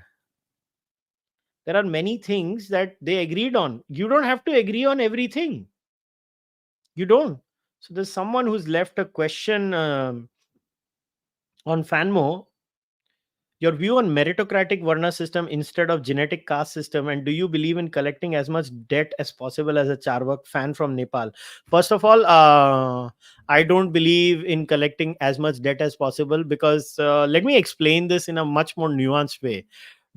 There are many things that they agreed on. You don't have to agree on everything. You don't. So there's someone who's left a question on Fanmo. Your view on meritocratic Varna system instead of genetic caste system, and do you believe in collecting as much debt as possible as a Cārvāka fan from Nepal? First of all, I don't believe in collecting as much debt as possible, because let me explain this in a much more nuanced way.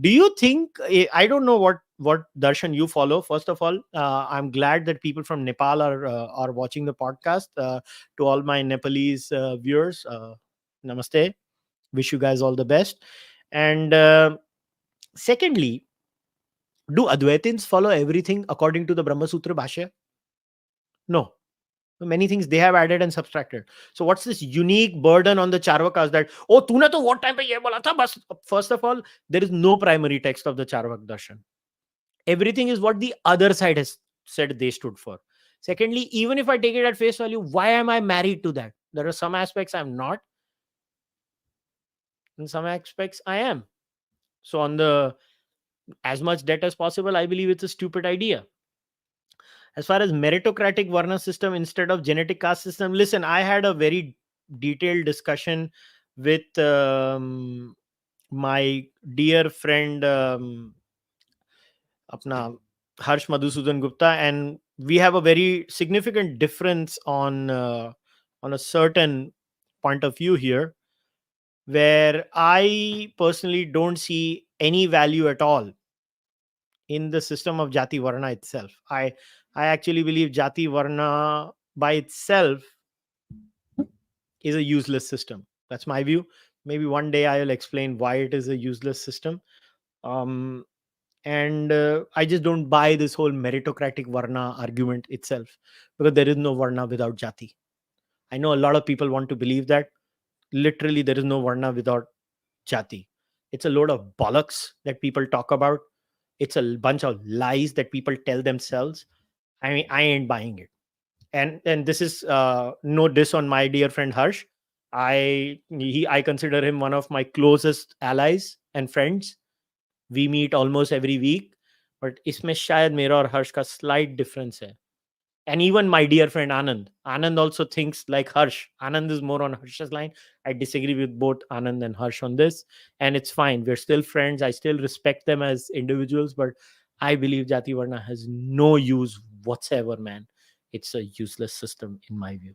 Do you think, I don't know what darshan you follow. First of all, I'm glad that people from Nepal are watching the podcast. To all my Nepalese viewers, namaste. Wish you guys all the best. And secondly, do Advaitins follow everything according to the Brahma Sutra Bhashya? No. Many things they have added and subtracted. So what's this unique burden on the Charvakas that, oh, tune to what time pe ye bola tha? Bas. First of all, there is no primary text of the Charvak Darshan. Everything is what the other side has said they stood for. Secondly, even if I take it at face value, why am I married to that? There are some aspects I'm not, in some aspects I am. So on the as much debt as possible, I believe it's a stupid idea. As far as meritocratic Varna system instead of genetic caste system, listen, I had a very detailed discussion with my dear friend apna Harsh Madhusudan Gupta, and we have a very significant difference on a certain point of view here, where I personally don't see any value at all in the system of Jati Varna itself. I actually believe Jati Varna by itself is a useless system. That's my view. Maybe one day I will explain why it is a useless system. Um, and I just don't buy this whole meritocratic Varna argument itself, because there is no Varna without Jati. I know a lot of people want to believe that. Literally, there is no Varna without Jati. It's a load of bollocks that people talk about. It's a bunch of lies that people tell themselves. I mean, I ain't buying it. And this is no diss on my dear friend Harsh. I consider him one of my closest allies and friends. We meet almost every week, but इसमें शायद मेरा और हर्ष का slight difference है. And even my dear friend Anand also thinks like Harsh. Anand is more on Harsh's line. I disagree with both Anand and Harsh on this, and it's fine. We're still friends. I still respect them as individuals, but I believe Jati Varna has no use whatsoever, man. It's a useless system in my view.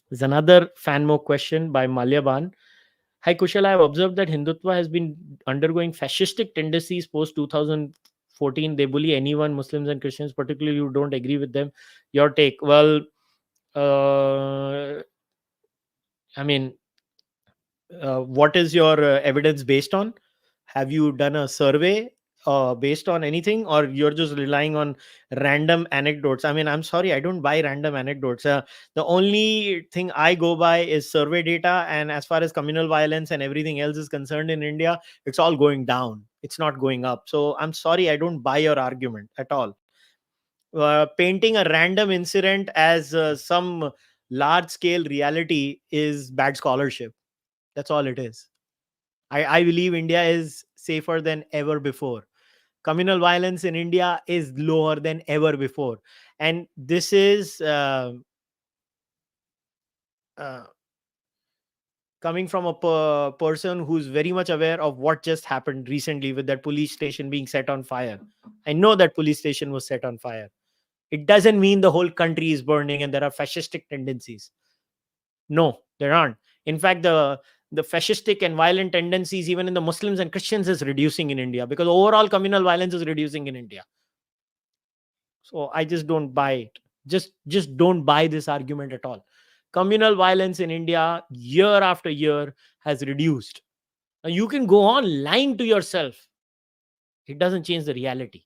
There's another fan more question by Malyaban. Hi Kushal, I have observed that Hindutva has been undergoing fascistic tendencies post 2014. They bully anyone, Muslims and Christians, particularly who don't agree with them. Your take? Well, uh, I mean, what is your evidence based on? Have you done a survey based on anything, or you're just relying on random anecdotes? I mean, I'm sorry, I don't buy random anecdotes. The only thing I go by is survey data, and as far as communal violence and everything else is concerned in India, it's all going down. It's not going up. So I'm sorry, I don't buy your argument at all. Painting a random incident as some large scale reality is bad scholarship. That's all it is. I believe India is safer than ever before. Communal violence in India is lower than ever before. And this is uh, coming from a person who's very much aware of what just happened recently with that police station being set on fire. I know that police station was set on fire. It doesn't mean the whole country is burning and there are fascistic tendencies. No, there aren't. In fact, the fascistic and violent tendencies even in the Muslims and Christians is reducing in India, because overall communal violence is reducing in India. So I just don't buy it. Just don't buy this argument at all. Communal violence in India year after year has reduced. Now you can go on lying to yourself. It doesn't change the reality.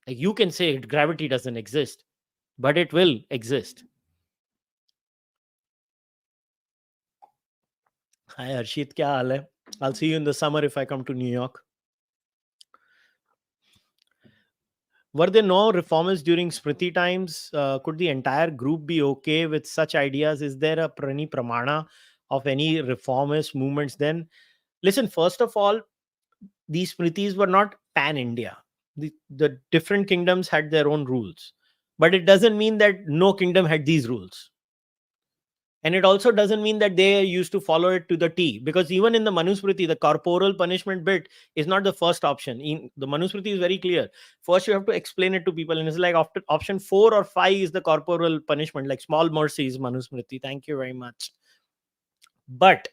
Like, you can say gravity doesn't exist, but it will exist. Hi Harshit, kya haal hai? I'll see you in the summer if I come to New York. Were there no reformers during Smriti times? Could the entire group be okay with such ideas? Is there a prani pramana of any reformist movements then? Listen, first of all, these Smritis were not pan India. The different kingdoms had their own rules. But it doesn't mean that no kingdom had these rules. And it also doesn't mean that they used to follow it to the T, because even in the Manusmriti, the corporal punishment bit is not the first option. In the Manusmriti is very clear. First, you have to explain it to people, and it's like after option 4 or 5 is the corporal punishment, like small mercies, Manusmriti. Thank you very much. But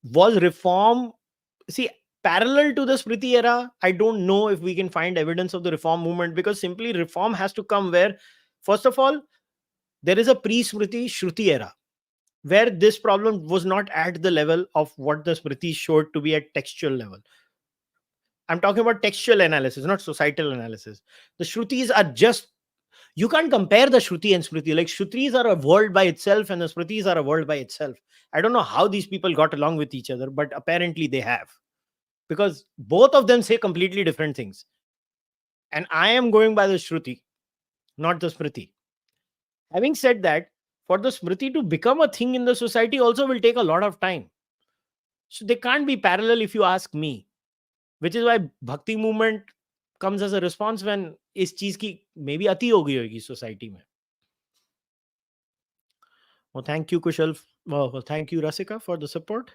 was reform? See, Parallel to the Smriti era, I don't know if we can find evidence of the reform movement, because simply reform has to come where, first of all, there is a pre-Smriti Shruti era where this problem was not at the level of what the Smriti showed to be at textual level. I'm talking about textual analysis, not societal analysis. The Shrutis are just, you can't compare the Shruti and Smriti. Like, Shrutis are a world by itself and the Smritis are a world by itself. I don't know how these people got along with each other, but apparently they have, because both of them say completely different things. And I am going by the Shruti, not the Smriti. Having said that, for the Smriti to become a thing in the society also will take a lot of time. So they can't be parallel if you ask me, which is why Bhakti movement comes as a response when इस चीज की maybe अति हो गई होगी society में. Well, thank you, Kushal. Well, thank you, Rasika, for the support.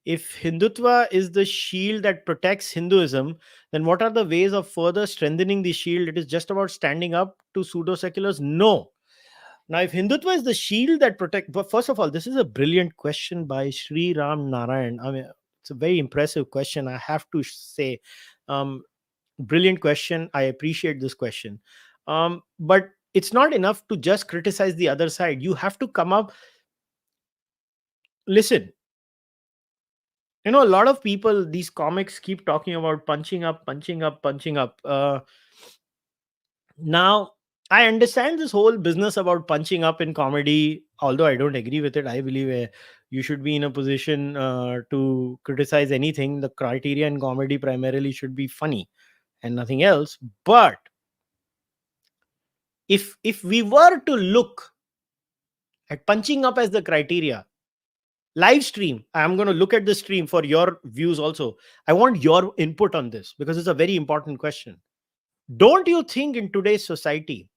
If Hindutva is the shield that protects Hinduism, then what are the ways of further strengthening the shield? It is just about standing up to pseudo seculars? No. Now, if Hindutva is the shield that protects, but first of all, this is a brilliant question by Sri Ram Narayan. I mean, it's a very impressive question, I have to say. Brilliant question. I appreciate this question. But it's not enough to just criticize the other side. You have to come up. Listen, a lot of people, these comics keep talking about punching up, punching up, punching up. Now, I understand this whole business about punching up in comedy, although I don't agree with it. I believe you should be in a position to criticize anything. The criteria in comedy primarily should be funny and nothing else. But if we were to look at punching up as the criteria, live stream, I'm going to look at the stream for your views also. I want your input on this because it's a very important question. Don't you think in today's society,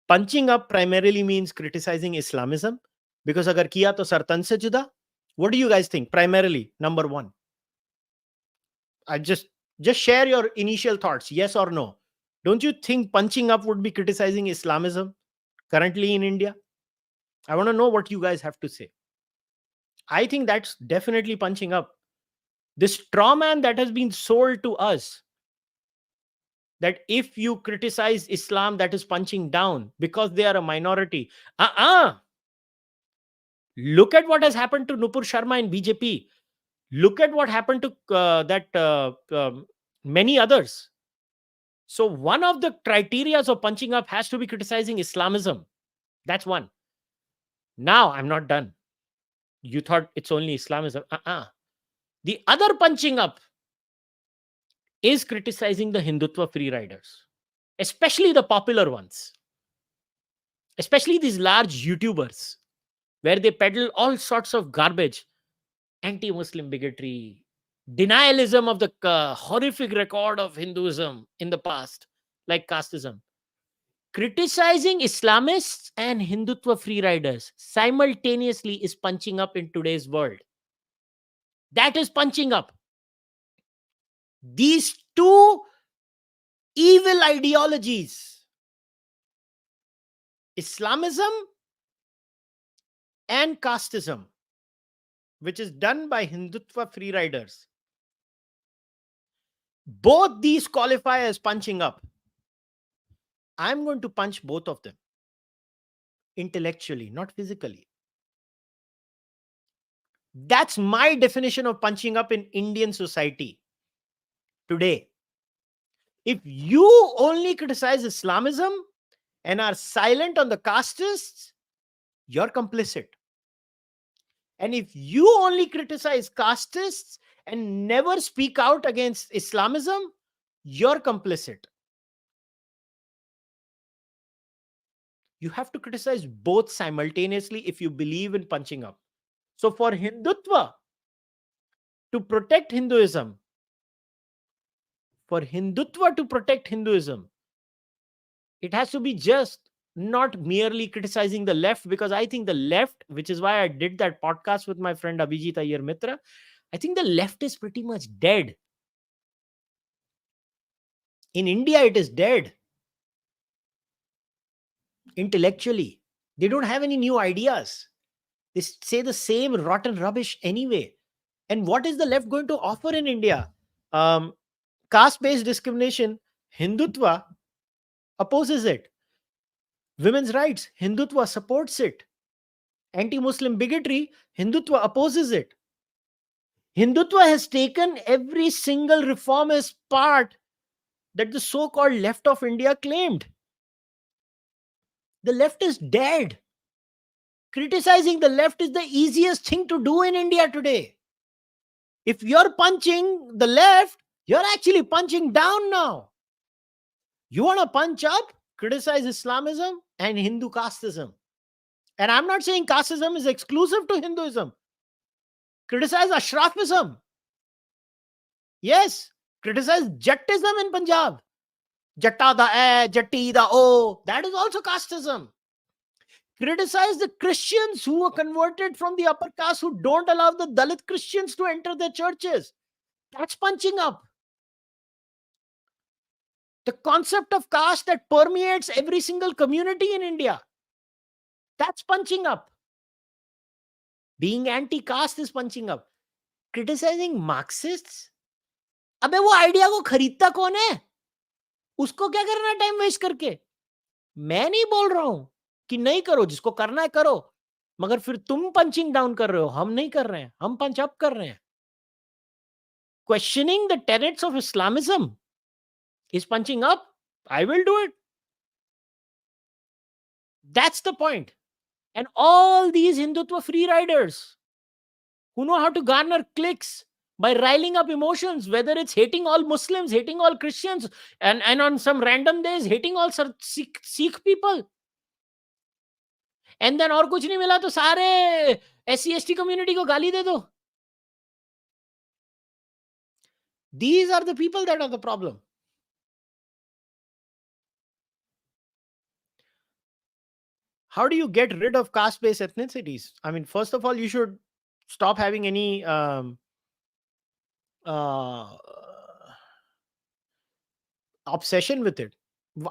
punching up primarily means criticizing Islamism? Because agar kiya to sartan se juda. What do you guys think? Primarily, number one. I just share your initial thoughts, yes or no. Don't you think punching up would be criticizing Islamism currently in India? I want to know what you guys have to say. I think that's definitely punching up. This straw man that has been sold to us, that if you criticize Islam, that is punching down because they are a minority. Look at what has happened to Nupur Sharma in BJP. Look at what happened to many others. So one of the criteria of punching up has to be criticizing Islamism. That's one. Now, I'm not done. You thought it's only Islamism. The other punching up is criticizing the Hindutva freeriders, especially the popular ones, especially these large YouTubers, where they peddle all sorts of garbage, anti-Muslim bigotry, denialism of the horrific record of Hinduism in the past, like casteism. Criticizing Islamists and Hindutva freeriders simultaneously is punching up in today's world. That is punching up. These two evil ideologies, Islamism and casteism, which is done by Hindutva freeriders, both these qualify as punching up. I'm going to punch both of them intellectually, not physically. That's my definition of punching up in Indian society today. If you only criticize Islamism and are silent on the castes, you're complicit. And if you only criticize castes and never speak out against Islamism, you're complicit. You have to criticize both simultaneously if you believe in punching up. So for Hindutva to protect Hinduism, it has to be just, not merely criticizing the left, because I think the left, which is why I did that podcast with my friend Abhijit Iyer Mitra, I think the left is pretty much dead. In India, it is dead. Intellectually, they don't have any new ideas. They say the same rotten rubbish anyway. And what is the left going to offer in India? Um, Caste-based discrimination, Hindutva opposes it. Women's rights, Hindutva supports it. Anti-Muslim bigotry, Hindutva opposes it. Hindutva has taken every single reformist part that the so-called left of India claimed. The left is dead. Criticizing the left is the easiest thing to do in India today. If you're punching the left, you're actually punching down now. You want to punch up? Criticize Islamism and Hindu casteism. And I'm not saying casteism is exclusive to Hinduism. Criticize Ashrafism. Yes, criticize Jattism in Punjab. Jatta da A, Jatti da O. That is also casteism. Criticize the Christians who were converted from the upper caste who don't allow the Dalit Christians to enter their churches. That's punching up. The concept of caste that permeates every single community in India. That's punching up. Being anti-caste is punching up. Criticizing Marxists? अबे वो idea को खरीदता कौन है? उसको क्या करना है टाइम वेस्ट करके? मैं नहीं बोल रहा हूं कि नहीं करो, जिसको करना है करो, मगर फिर तुम पंचिंग डाउन कर रहे हो, हम नहीं कर रहे हैं, हम पंच अप कर रहे हैं. Questioning the tenets of Islamism is punching up. I will do it. That's the point. And all these Hindutva freeriders who know how to garner clicks by riling up emotions, whether it's hating all Muslims, hating all Christians, and on some random days hating all Sikh people. And then और कुछ नहीं मिला तो सारे SC/ST community को गाली दे दो. These are the people that are the problem. How do you get rid of caste-based ethnicities? I mean, first of all, you should stop having any obsession with it.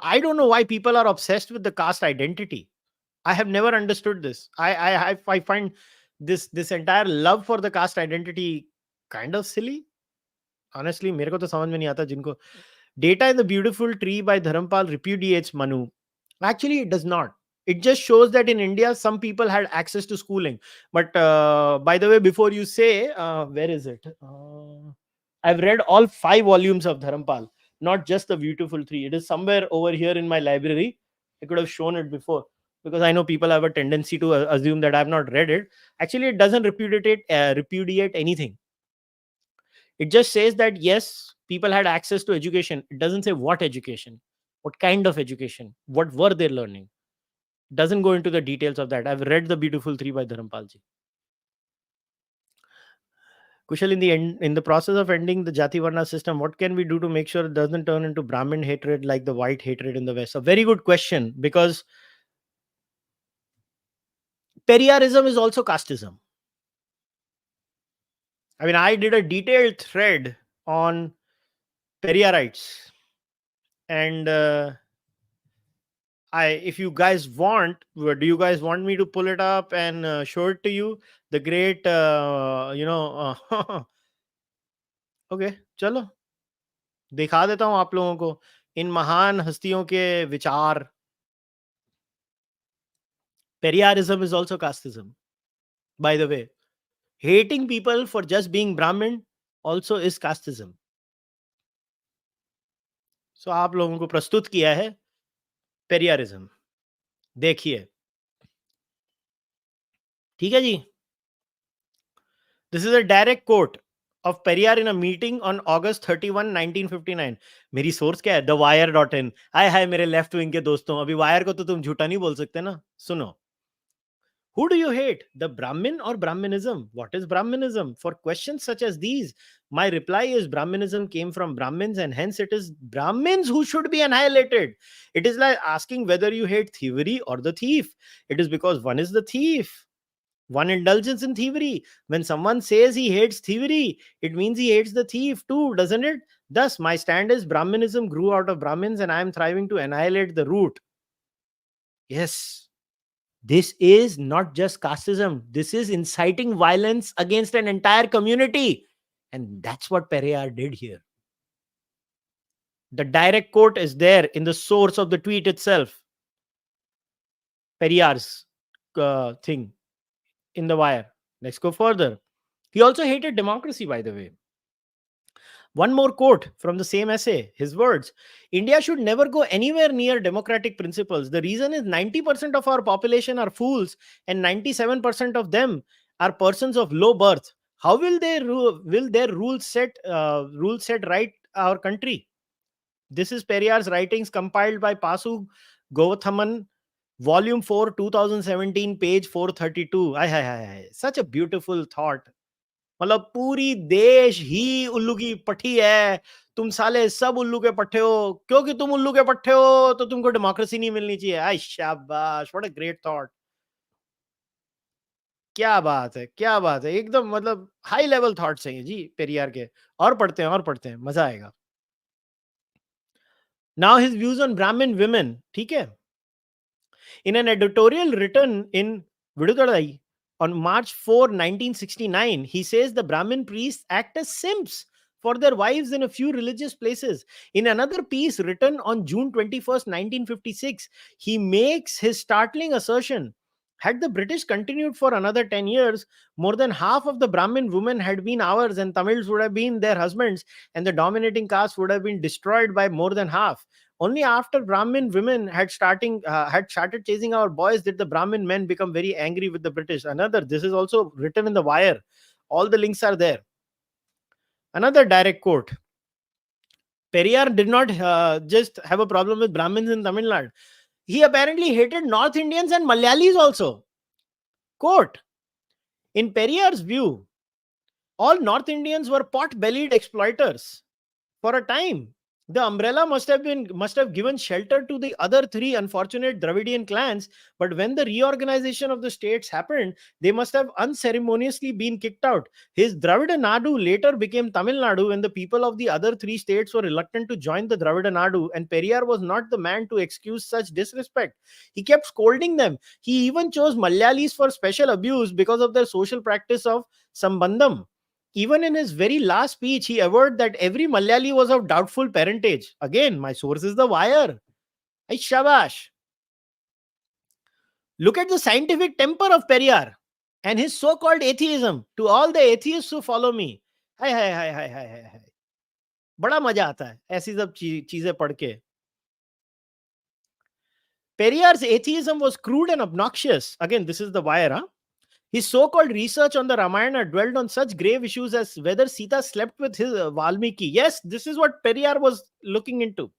I don't know why people are obsessed with the caste identity. I have never understood this. I find this entire love for the caste identity kind of silly. Honestly, मेरे को तो समझ में नहीं आता जिनको. Data in the Beautiful Tree by Dharampal repudiates Manu. Actually, it does not. It just shows that in India, some people had access to schooling. But by the way, before you say, where is it? I've read all 5 volumes of Dharampal, not just the Beautiful Tree. It is somewhere over here in my library. I could have shown it before because I know people have a tendency to assume that I've not read it. Actually, it doesn't repudiate anything. It just says that, yes, people had access to education. It doesn't say what education, what kind of education, what were they learning. It doesn't go into the details of that. I've read The Beautiful Tree by Dharampalji. Kushal, in the process of ending the Jati Varna system, what can we do to make sure it doesn't turn into Brahmin hatred like the white hatred in the West? A very good question, because Periarism is also casteism. I mean, I did a detailed thread on Periarites, and if you guys want, do you guys want me to pull it up and show it to you? The great, okay, चलो दिखा देता हूं आप लोगों को इन महान हस्तियों के विचार. Periarism is also casteism, by the way. Hating people for just being Brahmin also is casteism. So आप लोगों को प्रस्तुत किया है Periarism. देखिए, ठीक है जी. This is a direct quote of Periyar in a meeting on August 31, 1959. मेरी सोर्स क्या है? thewire.in. हाय मेरे लेफ्ट विंग के दोस्तों, अभी वायर को तो तुम झूठा नहीं बोल सकते ना. सुनो. Who do you hate? The Brahmin or Brahminism? What is Brahminism? For questions such as these, my reply is Brahminism came from Brahmins, and hence it is Brahmins who should be annihilated. It is like asking whether you hate thievery or the thief. It is because one is the thief. One indulgence in thievery. When someone says he hates thievery, it means he hates the thief too, doesn't it? Thus, my stand is Brahminism grew out of Brahmins, and I am thriving to annihilate the root. Yes. This is not just casteism, this is inciting violence against an entire community. And that's what Periyar did here. The direct quote is there in the source of the tweet itself. Periyar's thing in the wire. Let's go further. He also hated democracy, by the way. One more quote from the same essay, his words: India should never go anywhere near democratic principles. The reason is 90% of our population are fools, and 97% of them are persons of low birth. How will their rules set right our country? This is Periyar's writings compiled by Pasu Govathaman, Volume 4, 2017, page 432. Such a beautiful thought. मतलब पूरी देश ही उल्लू की पट्टी है, तुम साले सब उल्लू के पट्टे हो, क्योंकि तुम उल्लू के पट्टे हो तो तुमको डेमोक्रेसी नहीं मिलनी चाहिए. आई शाबाश, व्हाट अ ग्रेट थॉट. क्या बात है, क्या बात है, एकदम मतलब हाई लेवल थॉट्स हैं जी पेरियार के. और पढ़ते हैं, मजा आएगा. नाउ हिज व्यूज ऑन ब्राह्मण विमेन. ठीक है. In an editorial written in Vidutadai on March 4, 1969, he says the Brahmin priests act as simps for their wives in a few religious places. In another piece written on June 21st, 1956, he makes his startling assertion. Had the British continued for another 10 years, more than half of the Brahmin women had been ours, and Tamils would have been their husbands, and the dominating caste would have been destroyed by more than half. Only after Brahmin women had started chasing our boys did the Brahmin men become very angry with the British. Another, this is also written in the wire. All the links are there. Another direct quote. Periyar did not just have a problem with Brahmins in Tamil Nadu. He apparently hated North Indians and Malayalis also. Quote, in Periyar's view, all North Indians were pot-bellied exploiters. For a time, the umbrella must have given shelter to the other three unfortunate Dravidian clans, but when the reorganization of the states happened, they must have unceremoniously been kicked out. His Dravida Nadu later became Tamil Nadu when the people of the other three states were reluctant to join the Dravida Nadu, and Periyar was not the man to excuse such disrespect. He kept scolding them. He even chose Malayalis for special abuse because of their social practice of Sambandham. Even in his very last speech, he averred that every Malayali was of doubtful parentage. Again, my source is the wire. Ay, shabash. Look at the scientific temper of Periyar and his so-called atheism. To all the atheists who follow me, हाय. बड़ा मजा आता है ऐसी सब चीजें पढ़ के. Periyar's atheism was crude and obnoxious. Again, this is the wire, huh? His so-called research on the Ramayana dwelled on such grave issues as whether Sita slept with his Valmiki. Yes, this is what Periyar was looking into.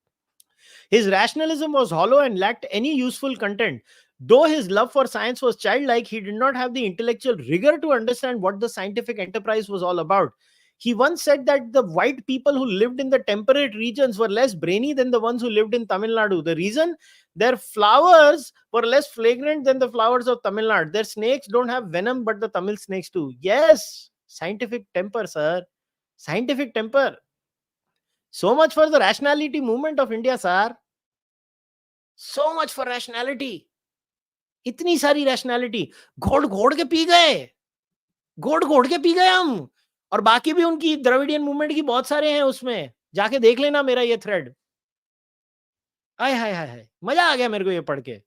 His rationalism was hollow and lacked any useful content. Though his love for science was childlike, he did not have the intellectual rigor to understand what the scientific enterprise was all about. He once said that the white people who lived in the temperate regions were less brainy than the ones who lived in Tamil Nadu. The reason? Their flowers were less flagrant than the flowers of Tamil Nadu. Their snakes don't have venom, but the Tamil snakes do. Yes, scientific temper, sir. Scientific temper. So much for the rationality movement of India, sir. So much for rationality. इतनी सारी rationality घोड़ घोड़ के P गए हम. और बाकी भी उनकी द्रविडियन मूवमेंट की बहुत सारे हैं उसमें. जाके देख लेना मेरा ये थ्रेड. हाय मजा आ गया मेरे को ये पढ़ के.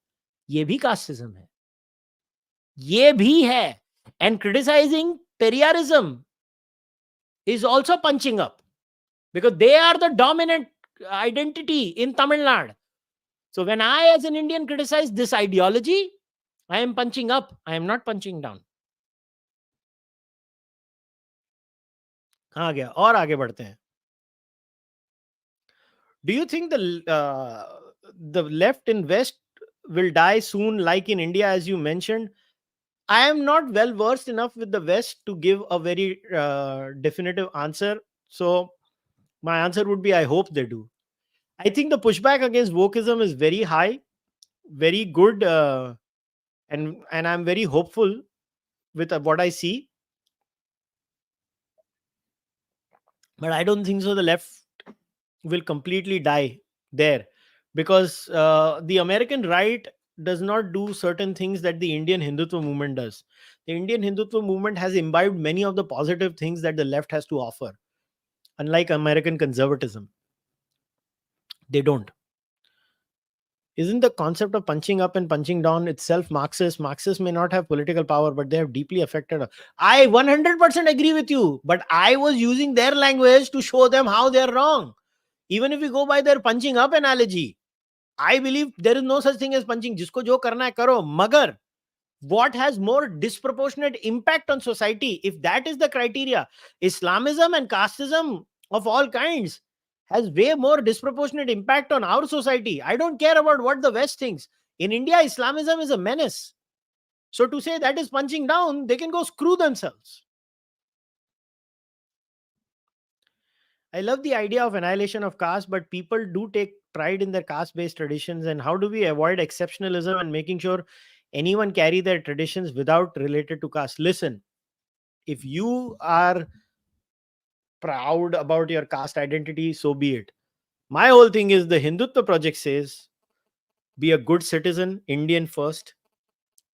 ये भी कास्टिज्म है, ये भी है. And criticising Periyarism is also punching up because they are the dominant identity in Tamil Nadu. So when I as an Indian criticize this ideology, I am punching up, I am not punching down. कहाँ गया? और आगे बढ़ते हैं. Do you think the left in West will die soon like in India, as you mentioned? I am not well versed enough with the West to give a very definitive answer. So my answer would be I hope they do. I think the pushback against wokeism is very high, very good, and I'm very hopeful with what I see. But I don't think so the left will completely die there, because the American right does not do certain things that the Indian Hindutva movement does. The Indian Hindutva movement has imbibed many of the positive things that the left has to offer. Unlike American conservatism, they don't. Isn't the concept of punching up and punching down itself Marxist? Marxists may not have political power, but they have deeply affected. I 100% agree with you, but I was using their language to show them how they're wrong. Even if we go by their punching up analogy, I believe there is no such thing as punching. Jisko jo karna hai karo. Magar, what has more disproportionate impact on society? If that is the criteria, Islamism and casteism of all kinds has way more disproportionate impact on our society. I don't care about what the West thinks. In India, Islamism is a menace. So to say that is punching down, they can go screw themselves. I love the idea of annihilation of caste, but people do take pride in their caste based traditions. And how do we avoid exceptionalism and making sure anyone carry their traditions without related to caste? Listen, if you are proud about your caste identity, so be it. My whole thing is the Hindutva project says be a good citizen, Indian first,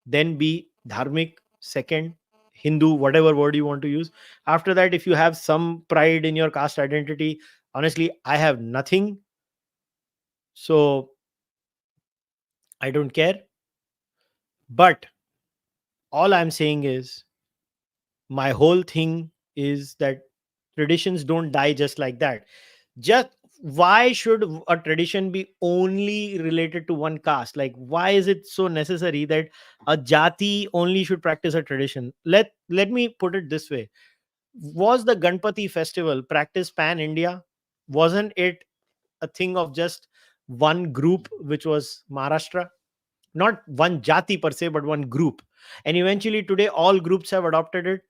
then be dharmic second, Hindu, whatever word you want to use. After that, if you have some pride in your caste identity, honestly, I have nothing. So I don't care. But all I'm saying is my whole thing is that traditions don't die just like that. Just why should a tradition be only related to one caste? Like, why is it so necessary that a jati only should practice a tradition? Let me put it this way. Was the Ganpati festival practiced pan India? Wasn't it a thing of just one group, which was Maharashtra? Not one jati per se, but one group. And eventually today all groups have adopted it.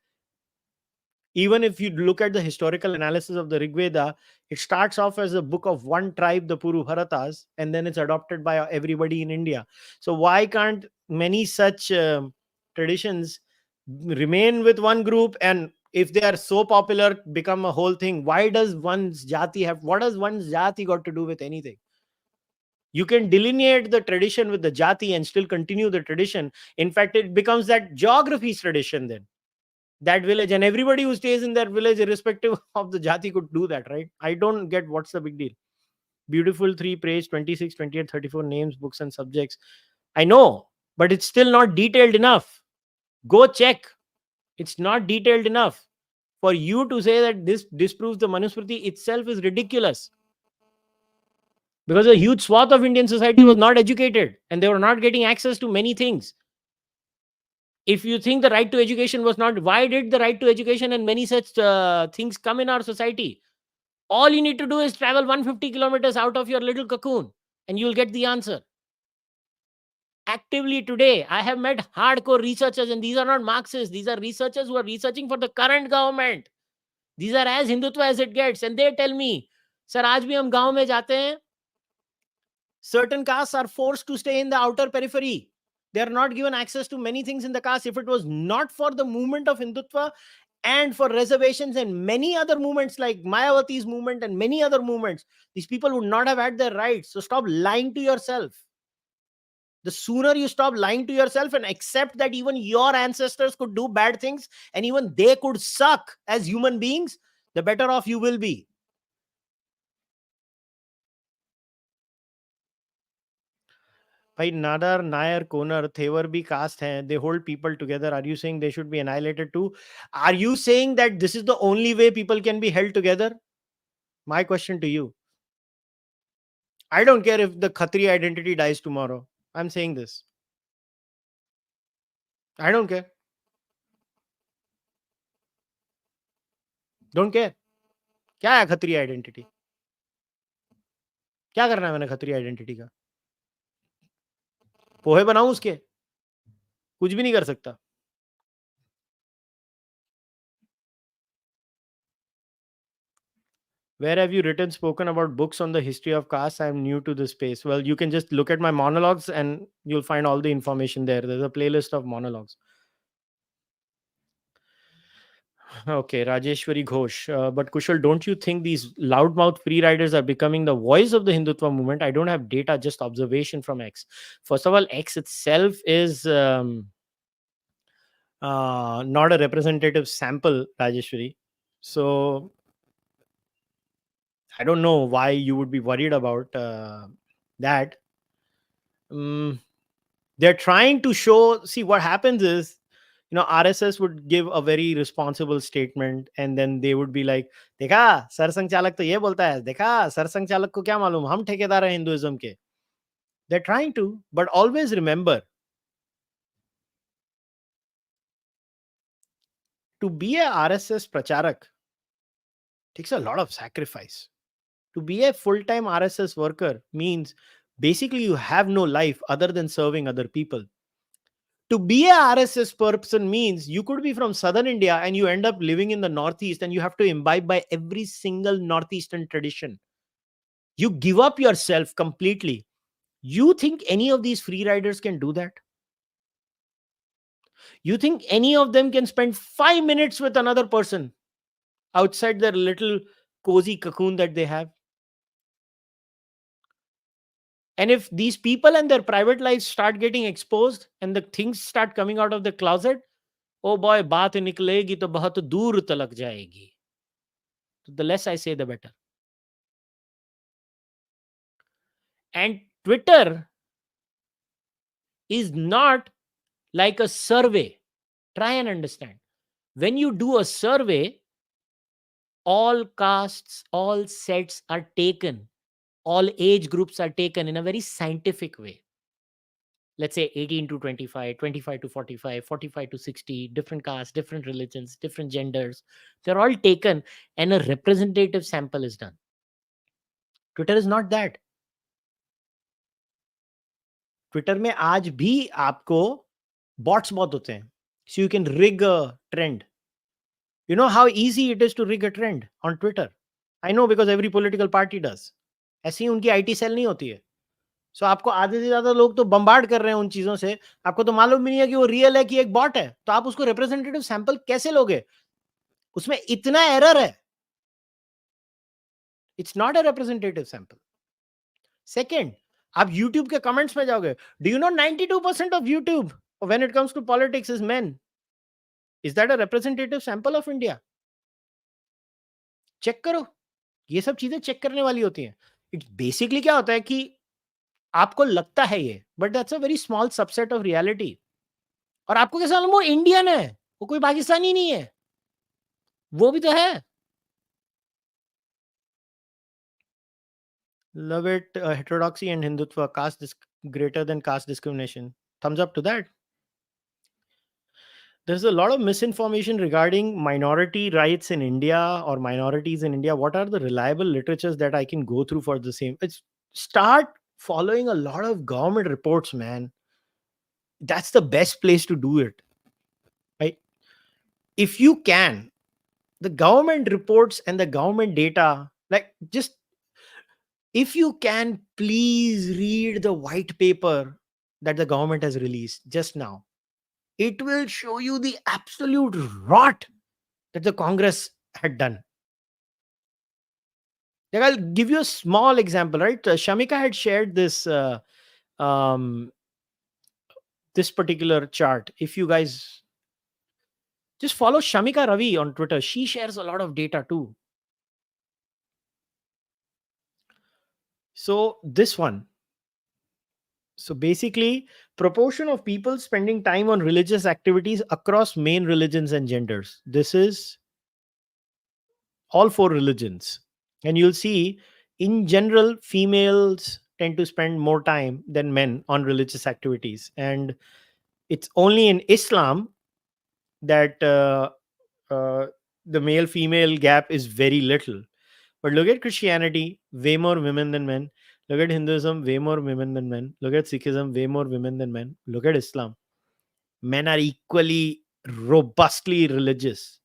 Even if you look at the historical analysis of the Rig Veda, it starts off as a book of one tribe, the Puru Bharatas, and then it's adopted by everybody in India. So why can't many such traditions remain with one group, and if they are so popular, become a whole thing? Why does one's jati have? What does one's jati got to do with anything? You can delineate the tradition with the jati and still continue the tradition. In fact, it becomes that geography's tradition then, that village, and everybody who stays in that village irrespective of the jati could do that, right? I don't get what's the big deal. Beautiful three praise 26, 28, 34 names, books and subjects. I know, but it's still not detailed enough. Go check. It's not detailed enough. For you to say that this disproves the Manusmriti itself is ridiculous, because a huge swath of Indian society was not educated and they were not getting access to many things. If you think the right to education was not, why did the right to education and many such things come in our society? All you need to do is travel 150 kilometers out of your little cocoon and you'll get the answer. Actively today, I have met hardcore researchers, and these are not Marxists. These are researchers who are researching for the current government. These are as Hindutva as it gets. And they tell me, sir, आज भी हम गांव में जाते हैं. Certain castes are forced to stay in the outer periphery. They are not given access to many things in the caste. If it was not for the movement of Hindutva and for reservations and many other movements like Mayawati's movement and many other movements, these people would not have had their rights. So stop lying to yourself. The sooner you stop lying to yourself and accept that even your ancestors could do bad things and even they could suck as human beings, the better off you will be. भाई Nadar Nair Conor Thevar भी cast हैं, they hold people together. Are you saying they should be annihilated too? Are you saying that this is the only way people can be held together? My question to you. I don't care if the Khatri identity dies tomorrow. I'm saying this. I don't care. Don't care. क्या है Khatri identity? क्या करना है मैंने Khatri identity का? पोहे बनाऊं उसके? कुछ भी नहीं कर सकता. Where have you written, spoken about books on the history of caste? I'm new to this space. Well, you can just look at my monologues and you'll find all the information there. There's a playlist of monologues. Okay, Rajeshwari Ghosh. But Kushal, don't you think these loudmouth free riders are becoming the voice of the Hindutva movement? I don't have data, just observation from X. First of all, X itself is not a representative sample, Rajeshwari. So I don't know why you would be worried about that. Mm, they're trying to show. See, what happens is, RSS would give a very responsible statement, and then they would be like, देखा सरसंघ चालक तो ये बोलता है, देखा सरसंघ चालक को क्या मालूम, हम ठेकेदार हैं हिंदुइज्म के. They're trying to, but always remember, to be a RSS pracharak takes a lot of sacrifice. To be a full-time RSS worker means basically you have no life other than serving other people. To be a RSS person means you could be from southern India and you end up living in the northeast and you have to imbibe by every single northeastern tradition. You give up yourself completely. You think any of these free riders can do that? You think any of them can spend 5 minutes with another person outside their little cozy cocoon that they have? And if these people and their private lives start getting exposed and the things start coming out of the closet, oh boy, बात निकलेगी तो बहुत दूर तलक जाएगी. The less I say, the better. And Twitter is not like a survey. Try and understand. When you do a survey, all castes, all sets are taken, all age groups are taken in a very scientific way. Let's say 18 to 25, 25 to 45, 45 to 60, different castes, different religions, different genders. They're all taken and a representative sample is done. Twitter is not that. Twitter में आज भी आपको bots बहुत होते हैं. So you can rig a trend. You know how easy it is to rig a trend on Twitter? I know because every political party does. ऐसी ही उनकी IT cell नहीं होती है. सो आपको आधे से ज्यादा लोग तो बम्बार्ड कर रहे हैं उन चीजों से, आपको तो मालूम भी नहीं है कि वो रियल है कि एक बॉट है, तो आप उसको रिप्रेजेंटेटिव सैंपल कैसे लोगे? उसमें इतना एरर है. It's not a representative sample. Second, आप यूट्यूब के कमेंट्स में जाओगे. Do you know 92% of YouTube when it comes to politics is men? Is that a representative sample of India? Check करो. ये सब चीजें चेक करने वाली होती हैं. इट्स बेसिकली क्या होता है कि आपको लगता है ये, but that's a very small subset of reality. और आपको कैसा मालूम वो इंडियन है, वो कोई पाकिस्तानी नहीं है? वो भी तो है. Love it. Heterodoxy and Hindutva, greater than caste discrimination. Thumbs up to that. There's a lot of misinformation regarding minority rights in India or minorities in India. What are the reliable literatures that I can go through for the same? It's start following a lot of government reports, man. That's the best place to do it. Right? If you can, the government reports and the government data, like just if you can, please read the white paper that the government has released just now. It will show you the absolute rot that the Congress had done. Like I'll give you a small example, right? Shamika had shared um, this particular chart. If you guys just follow Shamika Ravi on Twitter, she shares a lot of data too. So this one. So basically, proportion of people spending time on religious activities across main religions and genders. This is all four religions. And you'll see, in general, females tend to spend more time than men on religious activities. And it's only in Islam that the male female gap is very little. But look at Christianity, way more women than men. Look at Hinduism, way more women than men. Look at Sikhism, way more women than men. Look at Islam. Men are equally robustly religious.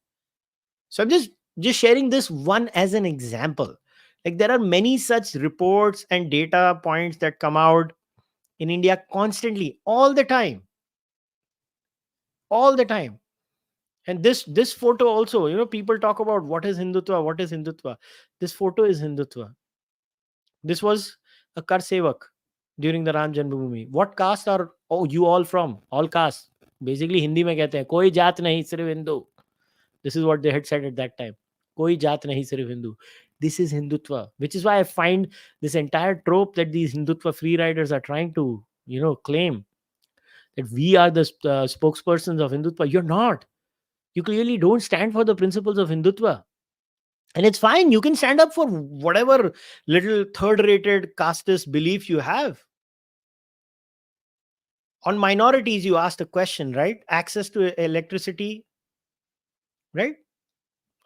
So I'm just sharing this one as an example. Like there are many such reports and data points that come out in India constantly, all the time. All the time. And this photo also, people talk about what is Hindutva, what is Hindutva. This photo is Hindutva. This was a Kar Sevak during the Ram Janmabhoomi. What caste are you all from? All caste. Basically Hindi में कहते हैं कोई जात नहीं सिर्फ Hindu. This is what they had said at that time. कोई जात नहीं सिर्फ Hindu. This is Hindutva, which is why I find this entire trope that these Hindutva free riders are trying to, claim that we are the spokespersons of Hindutva. You're not. You clearly don't stand for the principles of Hindutva. And it's fine. You can stand up for whatever little third rated casteist belief you have. On minorities, you asked a question, right? Access to electricity, right?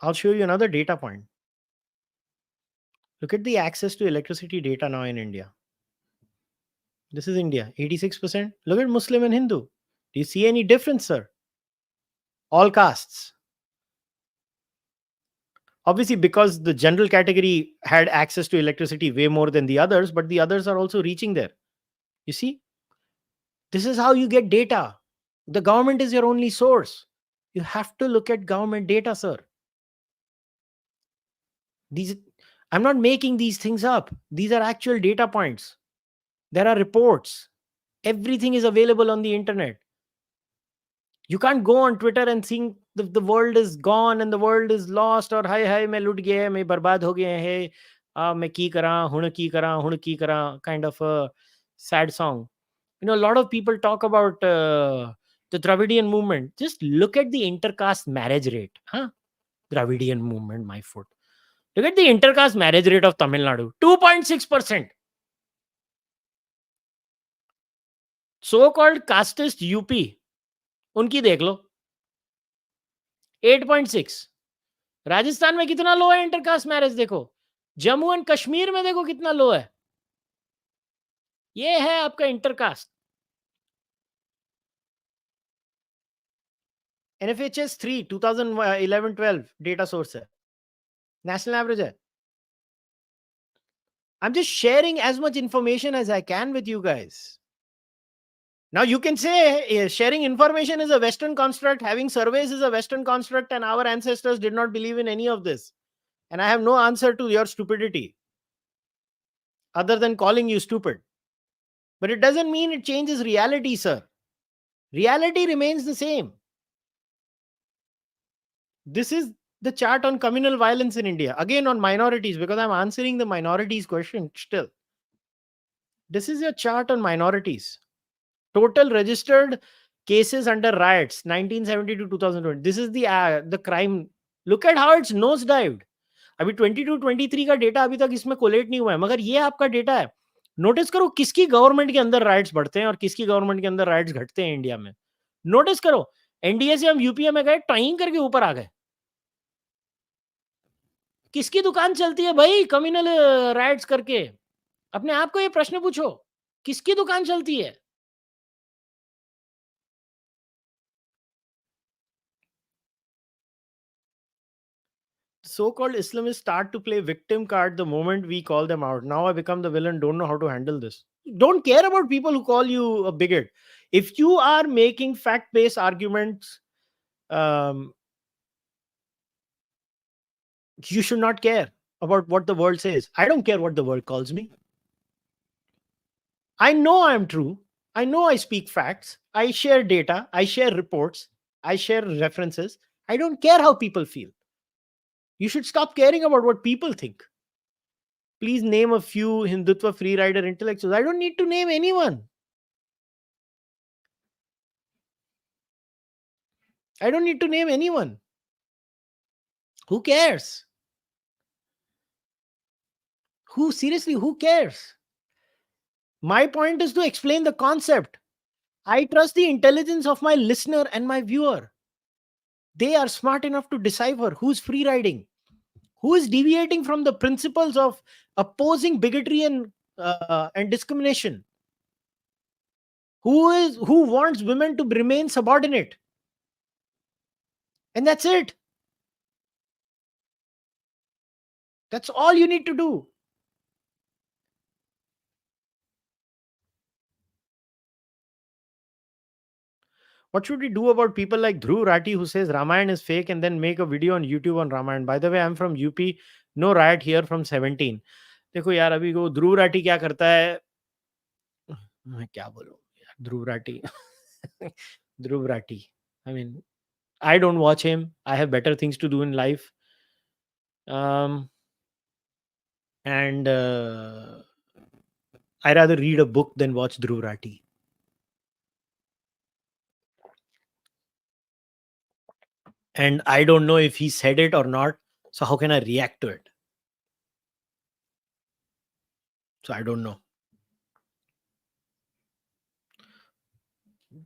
I'll show you another data point. Look at the access to electricity data now in India. This is India, 86%. Look at Muslim and Hindu. Do you see any difference, sir? All castes. Obviously, because the general category had access to electricity way more than the others, but the others are also reaching there. You see? This is how you get data. The government is your only source. You have to look at government data, sir. I'm not making these things up. These are actual data points. There are reports. Everything is available on the internet. You can't go on Twitter and think the world is gone and the world is lost, or hi मैं लुट गया, मैं बर्बाद हो गया है, मैं की करा, हुण की करा, kind of a sad song. A lot of people talk about the Dravidian movement. Just look at the intercaste marriage rate. Dravidian movement, my foot. Look at the intercaste marriage rate of Tamil Nadu. 2.6%. So-called casteist UP. उनकी देख लो 8.6. राजस्थान में कितना लो है intercaste marriage देखो. Jammu and Kashmir में देखो कितना लो है. ये है आपका इंटरकास्ट. NFHS 3 2011-12 डेटा सोर्स है. नेशनल एवरेज है. I'm just sharing as much information as I can with you guys. Now you can say sharing information is a Western construct, having surveys is a Western construct, and our ancestors did not believe in any of this. And I have no answer to your stupidity other than calling you stupid. But it doesn't mean it changes reality, sir. Reality remains the same. This is the chart on communal violence in India. Again, on minorities, because I'm answering the minorities question still. This is your chart on minorities. Total registered cases under riots 1970 to 2020. This is the crime. Look at how it's nosedived. अभी 22-23 का data अभी तक इसमें collate नहीं हुआ है, मगर ये आपका डेटा है. नोटिस करो किसकी गवर्नमेंट के अंदर राइट्स बढ़ते हैं और किसकी गवर्नमेंट के अंदर राइट्स घटते हैं इंडिया में. नोटिस करो, एनडीए से हम यूपीए में गए, टाइम करके ऊपर आ गए. किसकी दुकान चलती है भाई कम्युनल राइट्स करके? अपने आप को ये प्रश्न पूछो, किसकी दुकान चलती है? So-called Islamists start to play victim card the moment we call them out. Now I become the villain, don't know how to handle this. Don't care about people who call you a bigot. If you are making fact-based arguments, you should not care about what the world says. I don't care what the world calls me. I know I'm true. I know I speak facts. I share data. I share reports. I share references. I don't care how people feel. You should stop caring about what people think. Please name a few Hindutva freerider intellectuals. I don't need to name anyone. I don't need to name anyone. Who cares? Seriously, who cares? My point is to explain the concept. I trust the intelligence of my listener and my viewer. They are smart enough to decipher who's free riding, who is deviating from the principles of opposing bigotry and discrimination, who wants women to remain subordinate. And that's it. That's all you need to do. What should we do about people like Dhruv Rati who says Ramayana is fake and then make a video on YouTube on Ramayana? By the way, I'm from UP. No riot here from 17. देखो यार, अभी वो ध्रुव राठी क्या करता है, मैं क्या बोलूं यार, Dhruv Rathee. Dhruv Rathee, I mean, I don't watch him. I have better things to do in life. Um, and I rather read a book than watch Dhruv Rathi. And I don't know if he said it or not. So how can I react to it? So I don't know.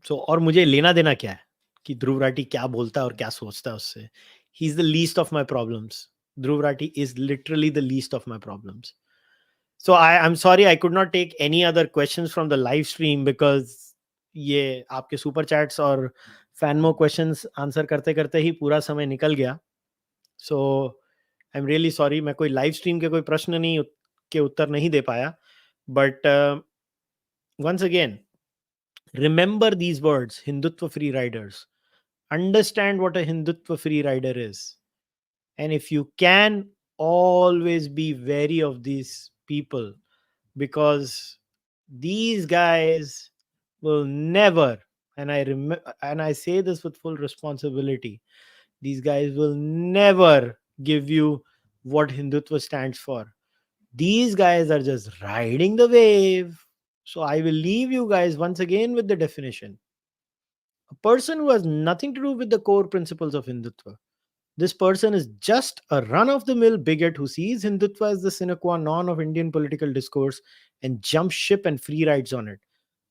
So और मुझे लेना देना क्या है कि ध्रुव राठी क्या बोलता है और क्या सोचता है उससे. He is the least of my problems. Dhruv Rathi is literally the least of my problems. So I'm sorry I could not take any other questions from the live stream because ये आपके super chats और फैनमो questions answer करते करते ही पूरा समय निकल गया. सो I am really sorry, मैं कोई लाइव स्ट्रीम के कोई प्रश्न नहीं के उत्तर नहीं दे पाया. But once again, remember these words, Hindutva free riders. Understand what a Hindutva free rider is. And if you can, always be wary of these people, because these guys will never, and I say this with full responsibility, these guys will never give you what Hindutva stands for. These guys are just riding the wave. So I will leave you guys once again with the definition. A person who has nothing to do with the core principles of Hindutva. This person is just a run of the mill bigot who sees Hindutva as the sine qua non of Indian political discourse and jumps ship and free rides on it.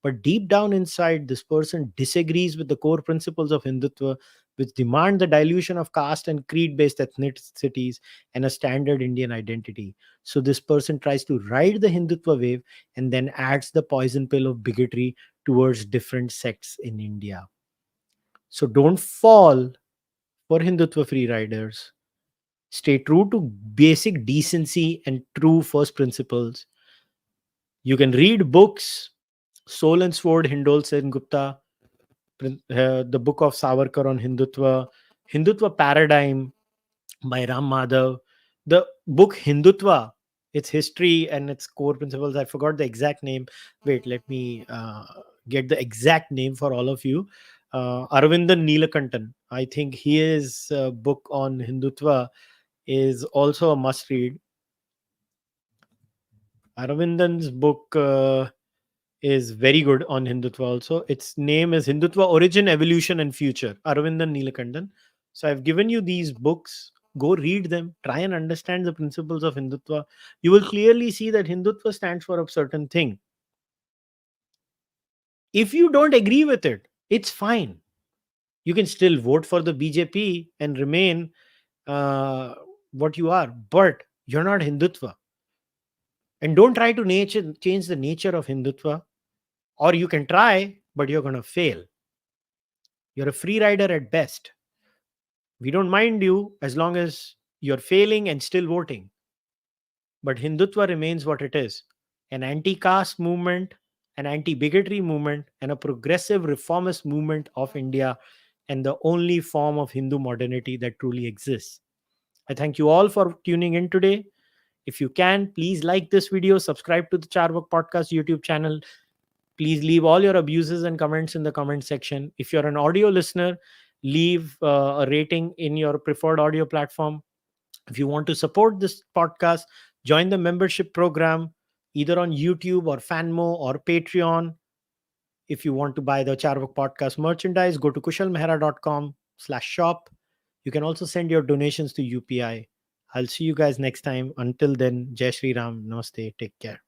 But deep down inside, this person disagrees with the core principles of Hindutva, which demand the dilution of caste and creed based ethnicities and a standard Indian identity. So, this person tries to ride the Hindutva wave and then adds the poison pill of bigotry towards different sects in India. So, don't fall for Hindutva free riders. Stay true to basic decency and true first principles. You can read books, Soul and Sword, Hindol Sen Gupta, the book of Savarkar on Hindutva, Hindutva Paradigm by Ram Madhav, the book Hindutva, its history and its core principles. I forgot the exact name. Wait, let me get the exact name for all of you. Aravindan Neelakantan. I think his book on Hindutva is also a must read. Aravindan's book is very good on Hindutva also. Its name is Hindutva Origin, Evolution and Future, Aravindan Neelakantan. So I've given you these books. Go read them. Try and understand the principles of Hindutva. You will clearly see that Hindutva stands for a certain thing. If you don't agree with it, it's fine. You can still vote for the BJP and remain what you are, but you're not Hindutva. And don't try to change the nature of Hindutva, or you can try, but you're going to fail. You're a free rider at best. We don't mind you as long as you're failing and still voting. But Hindutva remains what it is: an anti caste movement, an anti bigotry movement, and a progressive reformist movement of India, and the only form of Hindu modernity that truly exists. I thank you all for tuning in today. If you can, please like this video, subscribe to the Cārvāka podcast YouTube channel. Please leave all your abuses and comments in the comment section. If you're an audio listener, leave a rating in your preferred audio platform. If you want to support this podcast, join the membership program either on YouTube or Fanmo or Patreon. If you want to buy the Cārvāka podcast merchandise, go to kushalmehra.com/shop. You can also send your donations to UPI. I'll see you guys next time. Until then, Jai Shri Ram. Namaste. Take care.